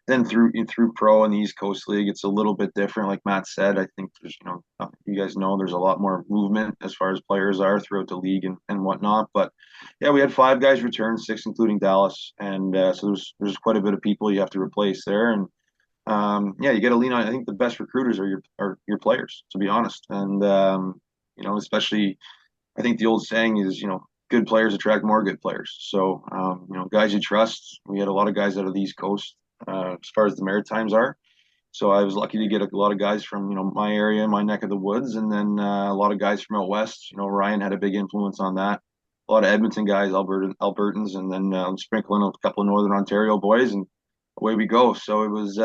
then through pro and the East Coast League, it's a little bit different. Like Matt said, I think there's, you guys know there's a lot more movement as far as players are throughout the league and whatnot. But yeah, we had 5 guys return, 6 including Dallas, and so there's quite a bit of people you have to replace there. And yeah, you got to lean on. I think the best recruiters are your players, to be honest. And especially, I think the old saying is, good players attract more good players. So guys you trust. We had a lot of guys out of the East Coast, as far as the Maritimes are. So I was lucky to get a lot of guys from my area, my neck of the woods, and then a lot of guys from out west. Ryan had a big influence on that. A lot of Edmonton guys, Albertans, and then sprinkling a couple of Northern Ontario boys, and away we go. So it was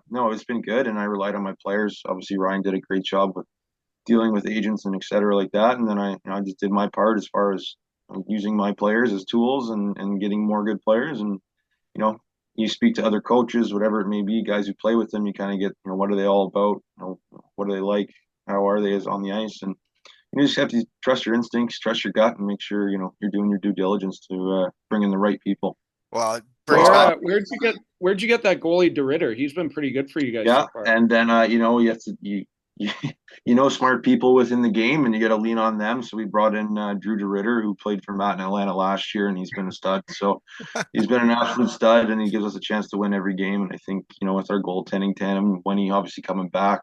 no, it's been good, and I relied on my players. Obviously, Ryan did a great job with dealing with agents and et cetera like that, and then I just did my part as far as using my players as tools and getting more good players. And you know, you speak to other coaches, whatever it may be, guys who play with them, you kind of get what are they all about? What are they like? How are they as on the ice? And you just have to trust your instincts, trust your gut, and make sure you're doing your due diligence to bring in the right people. Well, it brings Where back. where'd you get that goalie DeRitter? He's been pretty good for you guys Yeah, so far. and then you have to you, smart people within the game, and you got to lean on them. So we brought in Drew DeRitter, who played for Matt in Atlanta last year, and he's been a stud. So he's been an absolute stud, and he gives us a chance to win every game. And I think with our goaltending tandem, when he obviously coming back,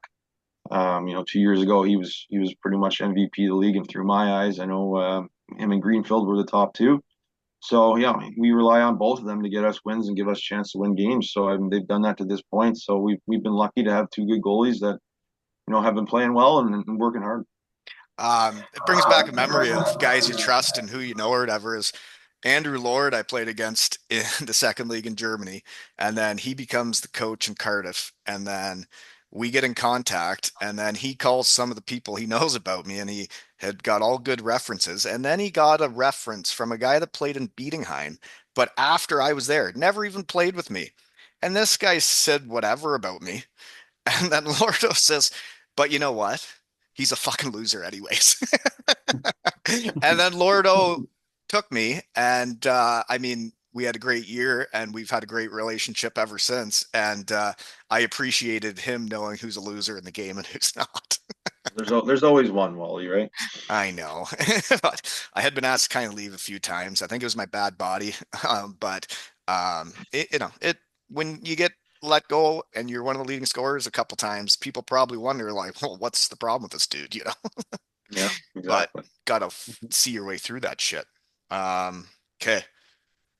2 years ago he was pretty much MVP of the league, and through my eyes, I know him and Greenfield were the top two. So yeah, we rely on both of them to get us wins and give us a chance to win games. So I mean, they've done that to this point. So we've been lucky to have 2 good goalies that have been playing well and working hard. It brings back a memory of guys you trust and who you know or whatever. Is Andrew Lord I played against in the second league in Germany, and then he becomes the coach in Cardiff, and then we get in contact, and then he calls some of the people he knows about me, and he had got all good references, and then he got a reference from a guy that played in Bietigheim, but after I was there, never even played with me. And this guy said whatever about me, and then Lordo says, but you know what? He's a fucking loser anyways. And then Lordo took me, and I mean, we had a great year, and we've had a great relationship ever since. And I appreciated him knowing who's a loser in the game and who's not. There's always one, Wally, right? I know, but I had been asked to kind of leave a few times. I think it was my bad body, but it when you get let go and you're one of the leading scorers a couple times, people probably wonder like, well, what's the problem with this dude, Yeah, But exactly. gotta see your way through that shit. Okay.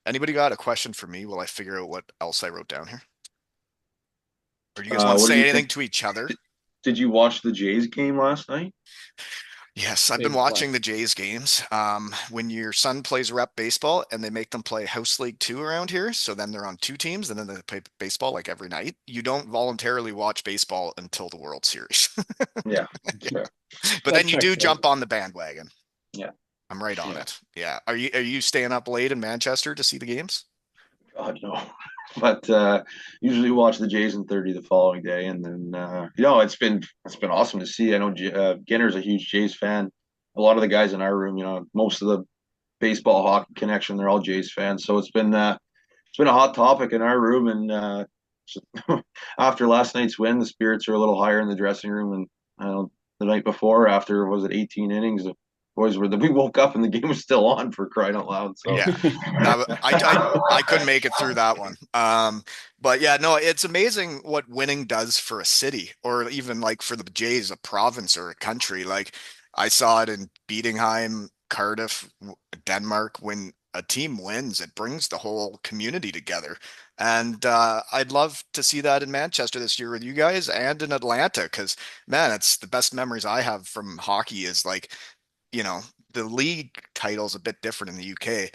Anybody got a question for me while I figure out what else I wrote down here? Or do you guys want to What do say you think? anything to each other? Did you watch the Jays game last night? Yes, I've been Big play. watching the Jays games. When your son plays rep baseball and they make them play House League 2 around here, so then they're on 2 teams and then they play baseball like every night. You don't voluntarily watch baseball until the World Series. Yeah, that's fair. But That then you do checks out. jump on the bandwagon. Yeah, I'm right on yeah. it. Yeah. Are you staying up late in Manchester to see the games? God no. But usually watch the Jays in 30 the following day, and then it's been awesome to see. I know Ginner's a huge Jays fan. A lot of the guys in our room, most of the baseball hockey connection, they're all Jays fans. So it's been a hot topic in our room, and after last night's win, the spirits are a little higher in the dressing room. And the night before, after was it 18 innings, the boys we woke up and the game was still on for crying out loud. So Yeah. I couldn't make it through that one. But yeah, no, it's amazing what winning does for a city or even like for the Jays, a province or a country. Like I saw it in Bietigheim, Cardiff, Denmark. When a team wins, it brings the whole community together. And I'd love to see that in Manchester this year with you guys and in Atlanta because, man, it's the best memories I have from hockey is like, you know, the league title's a bit different in the UK.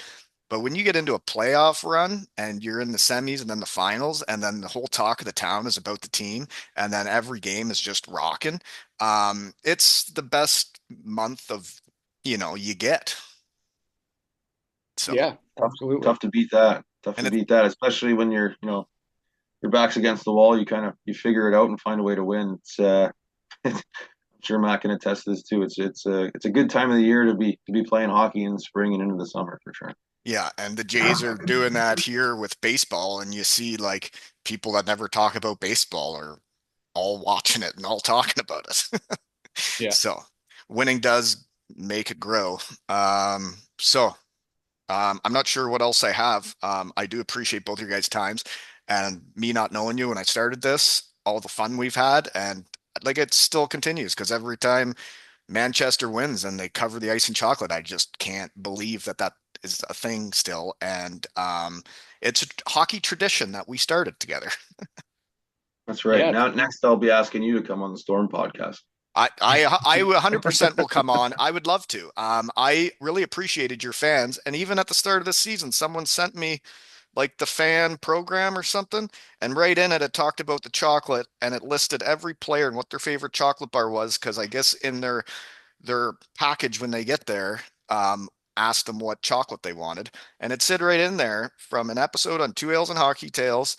But when you get into a playoff run and you're in the semis and then the finals, and then the whole talk of the town is about the team, and then every game is just rocking, it's the best month of, you get. So, Yeah, Tough, absolutely. tough to beat that. Tough and to it, beat that, especially when your back's against the wall. You figure it out and find a way to win. I'm sure Matt can attest to this too. It's a good time of the year to be playing hockey in the spring and into the summer for sure. yeah, and the Jays are doing that here with baseball, and you see like people that never talk about baseball are all watching it and all talking about it. Yeah. So, winning does make it grow. I'm not sure what else I have. I do appreciate both your guys' times and me not knowing you when I started this, all the fun we've had, and like it still continues because every time Manchester wins and they cover the ice and chocolate, I just can't believe that that is a thing still. And it's a hockey tradition that we started together. That's right. Yeah. Now next I'll be asking you to come on the Storm podcast. I 100% will come on. I would love to. I really appreciated your fans, and even at the start of the season, someone sent me like the fan program or something, and right in it, it talked about the chocolate, and it listed every player and what their favorite chocolate bar was, because I guess in their package when they get there, asked them what chocolate they wanted, and it said right in there from an episode on Two Ales and Hockey Tales,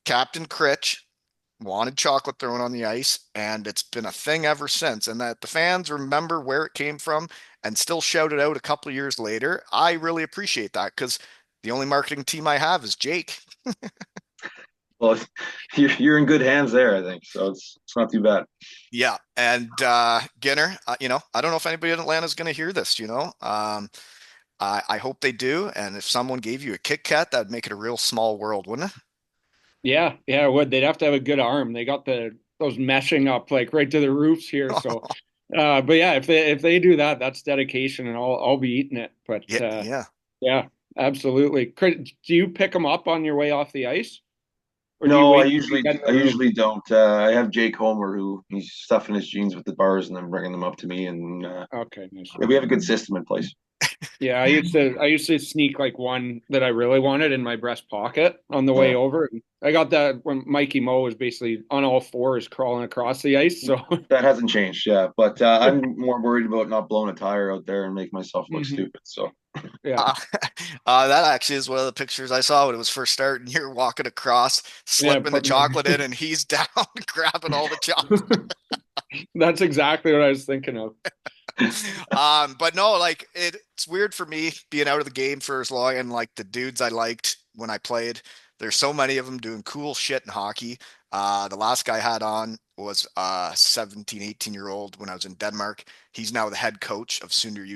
Captain Critch wanted chocolate thrown on the ice, and it's been a thing ever since. And that the fans remember where it came from and still shout it out a couple of years later. I really appreciate that because the only marketing team I have is Jake. Well, you're in good hands there, I think. So it's not too bad. Yeah, and Ginner, I don't know if anybody in Atlanta is going to hear this. I hope they do. And if someone gave you a Kit Kat, that'd make it a real small world, wouldn't Yeah, yeah, it would. They'd have to have a good arm. They got those meshing up like right to the roofs here. it? So, but yeah, if they do that, that's dedication, and I'll be eating it. But Yeah, yeah. yeah, absolutely. Do you pick them up on your way off the ice, or do you No, I wait till you usually get in I the room? usually don't. I have Jake Homer who he's stuffing his jeans with the bars and then bringing them up to me, and Okay, nice. yeah, we have a good system in place. Yeah, I used to sneak like one that I really wanted in my breast pocket on the way Uh, over. I got that when Mikey Mo was basically on all fours crawling across the ice. So that hasn't changed, yeah. But I'm more worried about not blowing a tire out there and make myself look Mhm. stupid. So Yeah, Uh, that actually is one of the pictures I saw when it was first starting. You're walking across, yeah, slipping the put me chocolate in, and he's down grabbing all the chocolate. in. That's exactly what I was thinking of. But no, like it's weird for me being out of the game for as long and like the dudes I liked when I played. There's so many of them doing cool shit in hockey. The last guy I had on was a 17, 18-year-old when I was in Denmark. He's now the head coach of Sunder.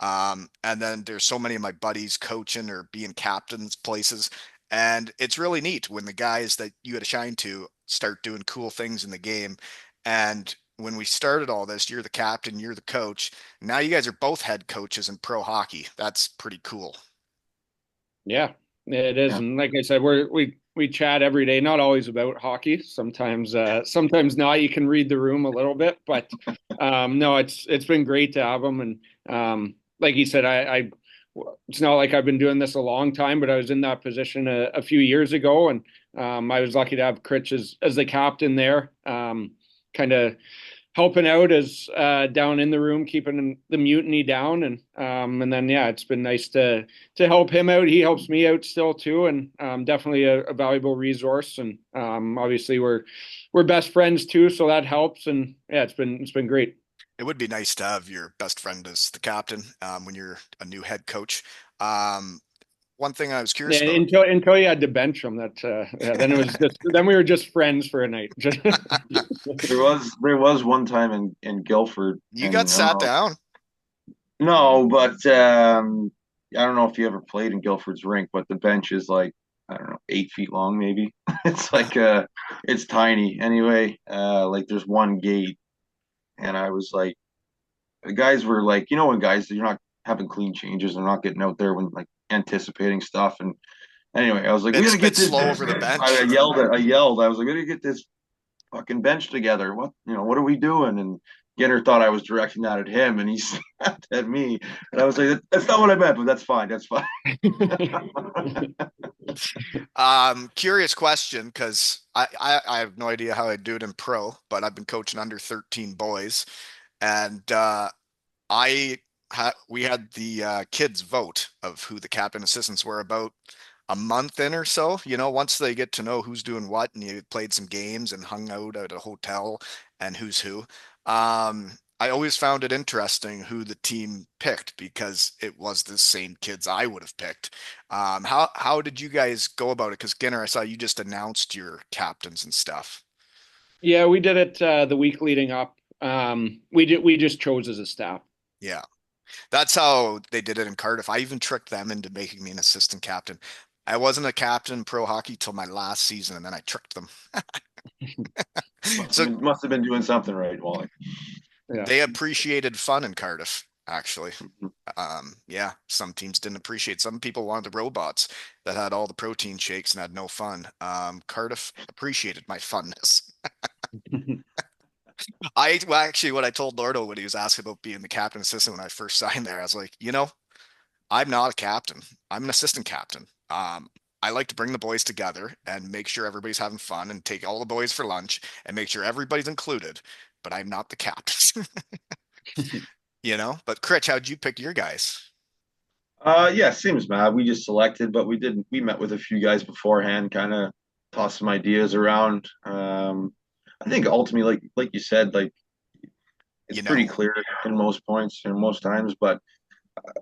And then there's so many of my buddies coaching or being captains places. And it's really neat when the guys that you had to shine to start doing cool things in the game. And when we started all this, you're the captain, you're the coach. Now you guys are both head coaches in pro hockey. That's pretty cool. Yeah, it is, yeah, and like I said, we chat every day. Not always about hockey. Sometimes not. You can read the room a little bit, but no, it's been great to have them. And like you said, it's not like I've been doing this a long time, but I was in that position a few years ago, and I was lucky to have Critch as the captain there. Kind of helping out as down in the room, keeping the mutiny down, and then yeah, it's been nice to help him out. He helps me out still too, and definitely a valuable resource. And obviously we're best friends too, so that helps. And yeah, it's been great. It would be nice to have your best friend as the captain when you're a new head coach. Um, one thing I was Yeah, curious about. until you had to bench him, that yeah, then we were just friends for a night. there was one time in Guildford, You got and I don't sat know. down. No, but I don't know if you ever played in Guildford's rink, but the bench is like I don't know 8 feet long, maybe. It's like it's tiny. Anyway, like there's one gate, and I was like the guys were like, when guys you're not having clean changes, they're not getting out there when like anticipating stuff. And anyway, I was like, we gotta Bit get this. slow over the I bench. yelled. I yelled. I was like, we gotta get this fucking bench together. What are we doing? And Ginner thought I was directing that at him, and he snapped at me. And I was like, that's not what I meant, but that's fine. That's fine. Curious question because I have no idea how I do it in pro, but I've been coaching under 13 boys, and we had the kids vote of who the captain assistants were about a month in or so. Once they get to know who's doing what, and you played some games and hung out at a hotel and who's who. I always found it interesting who the team picked because it was the same kids I would have picked. How did you guys go about it? Because Ginner, I saw you just announced your captains and stuff. Yeah, we did it the week leading up. We just chose as a staff. Yeah. That's how they did it in Cardiff. I even tricked them into making me an assistant captain. I wasn't a captain in pro hockey till my last season, and then I tricked them. So Must have been doing something right, Wally. Yeah. they appreciated fun in Cardiff, actually. Yeah, some teams didn't appreciate. Some people wanted the robots that had all the protein shakes and had no fun. Cardiff appreciated my funness. Well, actually, what I told Lordo when he was asking about being the captain assistant when I first signed there, I was like, I'm not a captain. I'm an assistant captain. I like to bring the boys together and make sure everybody's having fun and take all the boys for lunch and make sure everybody's included, but I'm not the captain. But Critch, how'd you pick your guys? Yeah, same as Matt. We just selected, but we met with a few guys beforehand, kind of tossed some ideas around. I think ultimately, like you said, like it's You pretty know, clear in most points and most times, but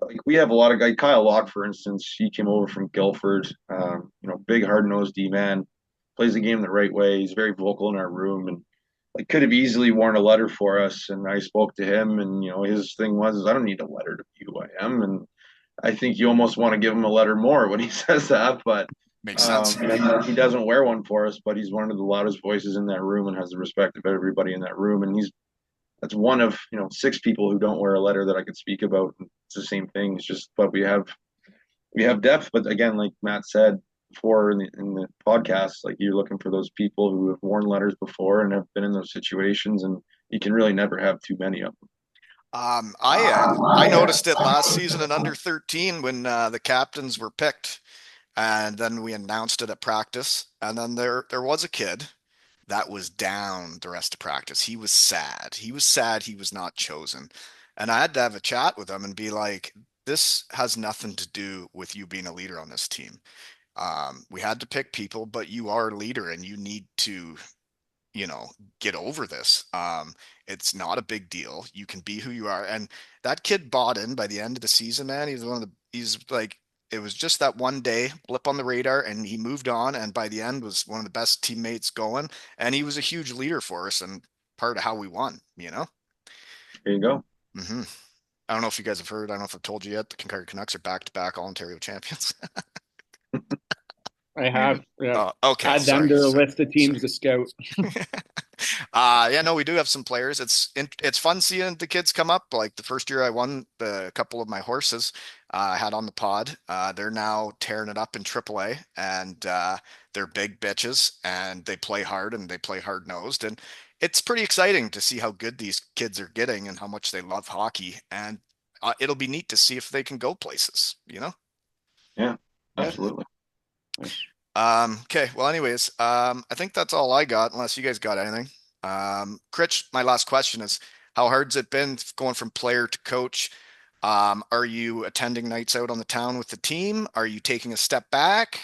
like we have a lot of guys. Kyle Locke, for instance, he came over from Guildford. Big hard nosed D man, plays the game the right way. He's very vocal in our room, and like could have easily worn a letter for us. And I spoke to him, and his thing was, I don't need a letter to be who I am. And I think you almost want to give him a letter more when he says that, but makes sense. he doesn't wear one for us. But he's one of the loudest voices in that room and has the respect of everybody in that room. And that's one of six people who don't wear a letter that I could speak about. It's the same thing. It's just, but we have depth. But again, like Matt said before in the podcast, like you're looking for those people who have worn letters before and have been in those situations, and you can really never have too many of them. I noticed it last season in under 13 when the captains were picked, and then we announced it at practice, and then there was a kid that was down the rest of practice. He was sad. He was sad he was not chosen. And I had to have a chat with him and be like, this has nothing to do with you being a leader on this team. We had to pick people, but you are a leader and you need to, you know, get over this. It's not a big deal. You can be who you are. And that kid bought in by the end of the season, man. He's like, it was just that one day blip on the radar and he moved on. And by the end was one of the best teammates going. And he was a huge leader for us and part of how we won. There you go. hmm I don't know if you guys have heard. I don't know if I've told you yet. The Concord Canucks are back-to-back All Ontario champions. I have, yeah, Okay, add them sorry. to the list of teams to scout. Yeah, no, we do have some players. It's fun seeing the kids come up. Like the first year I won a couple of my horses I had on the pod. They're now tearing it up in AAA, and they're big bitches, and they play hard and they play hard nosed, and it's pretty exciting to see how good these kids are getting and how much they love hockey. And it'll be neat to see if they can go places. Yeah, Yeah. absolutely. Okay. Well, anyways, I think that's all I got, unless you guys got anything. Critch, my last question is, how hard's it been going from player to coach? Are you attending nights out on the town with the team? Are you taking a step back?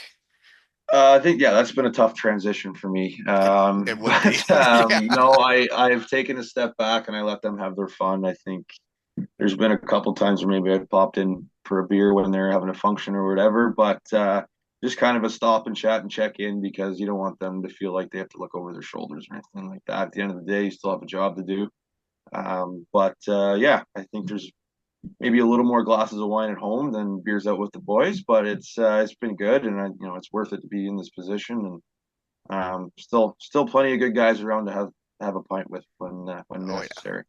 I think that's been a tough transition for me. It would be. But Yeah. I've taken a step back and I let them have their fun. I think there's been a couple times where maybe I popped in for a beer when they're having a function or whatever, but just kind of a stop and chat and check in because you don't want them to feel like they have to look over their shoulders or anything like that. At the end of the day, you still have a job to do. But yeah, I think there's maybe a little more glasses of wine at home than beers out with the boys, but it's been good, and it's worth it to be in this position, and still plenty of good guys around to have a pint with when Oh yeah. necessary.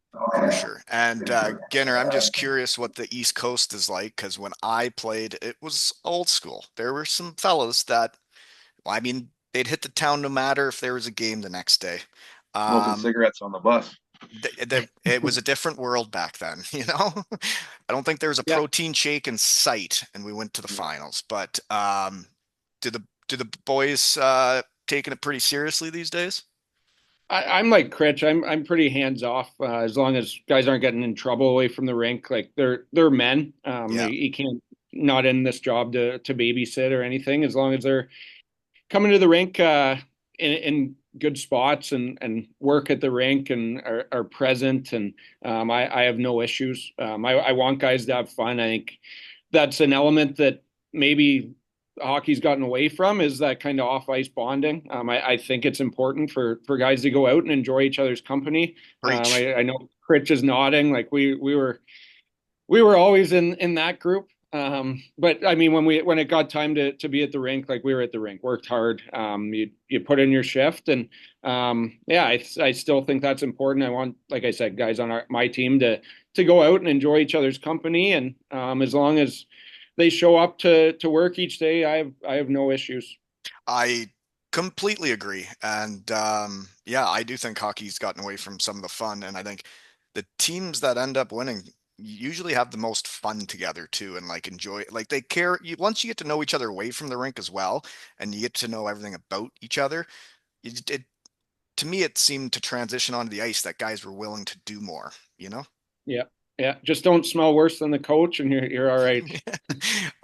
for sure. And Ginner, I'm just curious what the East Coast is like because when I played, it was old school. There were some fellas that, well, I mean, they'd hit the town no matter if there was a game the next day. Smoking Um, cigarettes on the bus. it was a different world back then, you know? I don't think there was a Yeah, protein shake in sight, and we went to the finals. But do the boys taking it pretty seriously these days? I'm like Critch. I'm pretty hands off as long as guys aren't getting in trouble away from the rink. Like they're men. Yeah, You can't not in this job to babysit or anything. As long as they're coming to the rink in good spots and work at the rink and are present and I have no issues. I want guys to have fun. I think that's an element that maybe hockey's gotten away from is that kind of off ice bonding. I think it's important for guys to go out and enjoy each other's company. preach. I know Critch is nodding like we were always in that group. But I mean, when it got time to be at the rink, like we were at the rink, worked hard. You put in your shift, and yeah, I still think that's important. I want, like I said, guys on my team to go out and enjoy each other's company, and as long as they show up to work each day, I have no issues. I completely agree. And yeah, I do think hockey's gotten away from some of the fun. And I think the teams that end up winning usually have the most fun together too and like enjoy like they care once you get to know each other away from the rink as well and you get to know everything about each other it to me it seemed to transition onto the ice that guys were willing to do more, you know? Yeah, yeah. Just don't smell worse than the coach, and you're all right.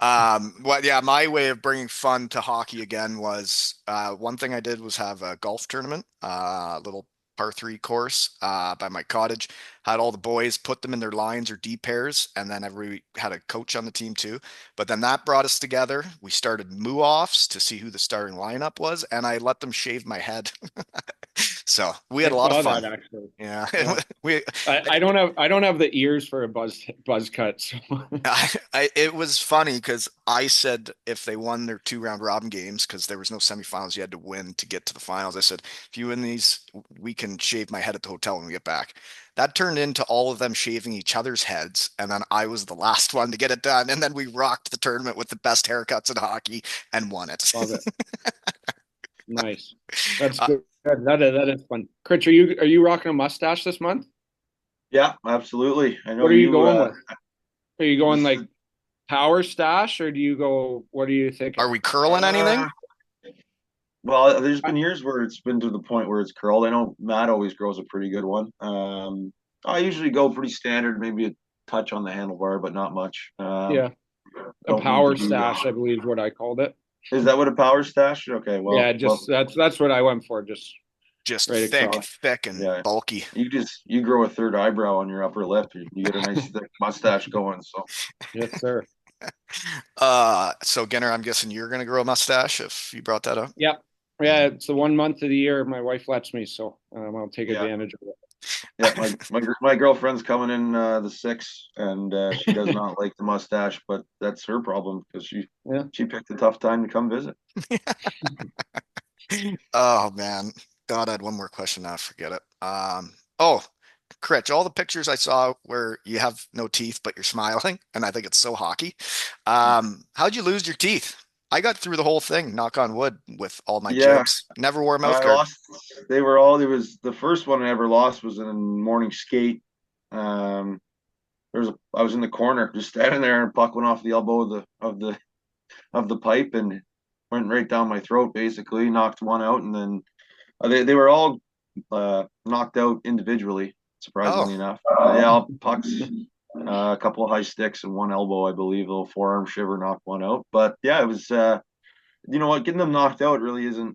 Well, yeah, my way of bringing fun to hockey again was one thing I did was have a golf tournament, little par three course by my cottage. Had all the boys put them in their lines or D pairs, and then every had a coach on the team too. But then that brought us together. We started moo-offs to see who the starting lineup was, and I let them shave my head. So we had I a lot of saw fun. that actually. Yeah, Yeah. we I don't have the ears for a buzz cut. So it was funny because I said if they won their two round robin games, because there was no semifinals you had to win to get to the finals, I said, if you win these, we can shave my head at the hotel when we get back. That turned into all of them shaving each other's heads, and then I was the last one to get it done. And then we rocked the tournament with the best haircuts in hockey and won it. love it. Nice. That's Uh, good. That is fun. Critch, are you rocking a mustache this month? Yeah, absolutely. I know What are you you. going with? Are you going This like power stash or do you go? What are you are thinking? we curling anything? uh, well, there's been years where it's been to the point where it's curled. I know Matt always grows a pretty good one. I usually go pretty standard, maybe a touch on the handlebar, but not much. Yeah, a Don't need to power be. stash, I believe is what I called it. Is that what a power stash? Okay, Yeah, well, just that's what I went for, just Just right thick, across. thick and yeah. bulky. You grow a third eyebrow on your upper lip. You get a nice thick mustache going. So Yes, sir. So Genner, I'm guessing you're gonna grow a mustache if you brought that up. Yep. Yeah. Yeah, it's the 1 month of the year my wife lets me, so I'll take yeah, advantage of it. yeah. My girlfriend's coming in the six, and she does not like the mustache, but that's her problem because Yeah. she picked a tough time to come visit. Oh man. God, I had one more question now. I forget it. Oh, Critch, all the pictures I saw where you have no teeth but you're smiling, and I think it's so hockey. How'd you lose your teeth? I got through the whole thing, knock on wood, with all my Yeah, jokes. Never wore a mouth I guard. lost. They were all. It was the first one I ever lost was in morning skate. Um, I was in the corner just standing there and puck went off the elbow of the pipe and went right down my throat basically knocked one out and then they were all knocked out individually Oh, surprisingly enough yeah all pucks a couple of high sticks and one elbow I believe a little forearm shiver knocked one out but yeah it was you know what getting them knocked out really isn't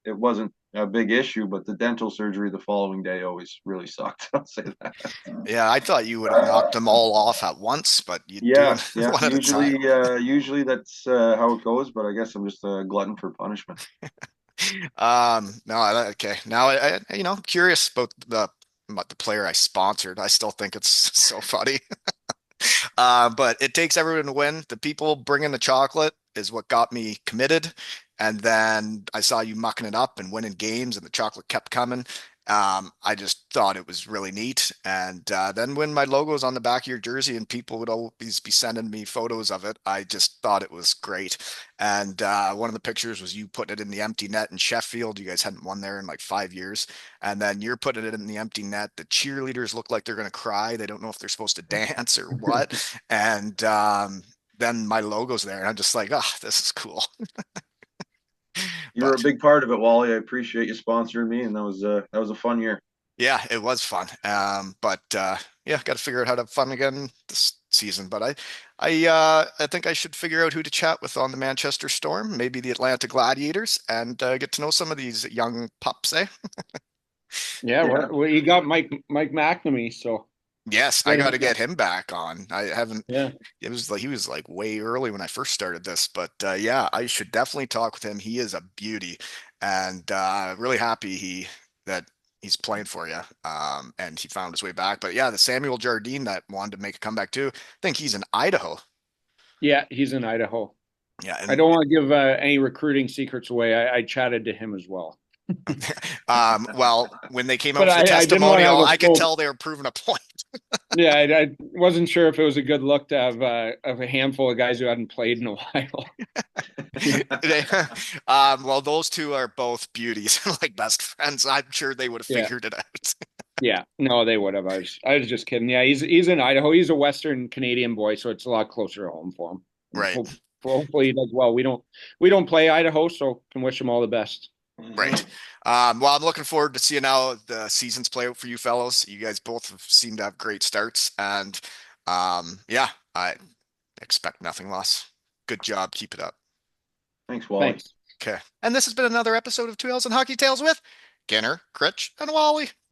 it wasn't a big issue but the dental surgery the following day always really sucked. I'll say that. yeah, I thought you would have knocked them all off at once, but you doing Yeah. one at a time. Usually that's how it goes, but I guess I'm just a glutton for punishment. No, okay. Now you know, curious about the player I sponsored. I still think it's so funny. But it takes everyone to win. The people bringing the chocolate is what got me committed. And then I saw you mucking it up and winning games, and the chocolate kept coming. I just thought it was really neat. And then when my logo was on the back of your jersey and people would always be sending me photos of it, I just thought it was great. And one of the pictures was you putting it in the empty net in Sheffield. You guys hadn't won there in like 5 years. And then you're putting it in the empty net. The cheerleaders look like they're going to cry. They don't know if they're supposed to dance or what. And then my logo's there. And I'm just like, oh, this is cool. You were a But big part of it, Wally. I appreciate you sponsoring me, and that was a fun year. yeah, it was fun. But yeah, got to figure out how to have fun again this season. But I think I should figure out who to chat with on the Manchester Storm, maybe the Atlanta Gladiators, and get to know some of these young pups, eh? Yeah, Yeah, you got Mike McNamee, so Yes, I get got him. to get him back on. I haven't. Yeah, It was like he was like way early when I first started this, but yeah, I should definitely talk with him. He is a beauty, and really happy that he's playing for you. And he found his way back. But yeah, the Samuel Jardine that wanted to make a comeback too. I think he's in Idaho. yeah, he's in Idaho. Yeah, I and don't want to give any recruiting secrets away. I chatted to him as well, well, when they came out but for the I didn't want to testimonial, have a I could full. tell they were proving a point. Yeah, I wasn't sure if it was a good look to have of a handful of guys who hadn't played in a while. They, well, those two are both beauties, like best friends. I'm sure they would have Yeah, figured it out. yeah. No, they would have. I was just kidding. Yeah, he's in Idaho. He's a Western Canadian boy, so it's a lot closer to home for him. And Right. hopefully he does well. We don't play Idaho, so can wish him all the best. Right. Well, I'm looking forward to seeing how the seasons play out for you fellows. You guys both have seemed to have great starts, and yeah, I expect nothing less. Good job. Keep it up. Thanks, Wally. Thanks. Okay. And this has been another episode of Two L's and Hockey Tales with Ginner, Critch, and Wally.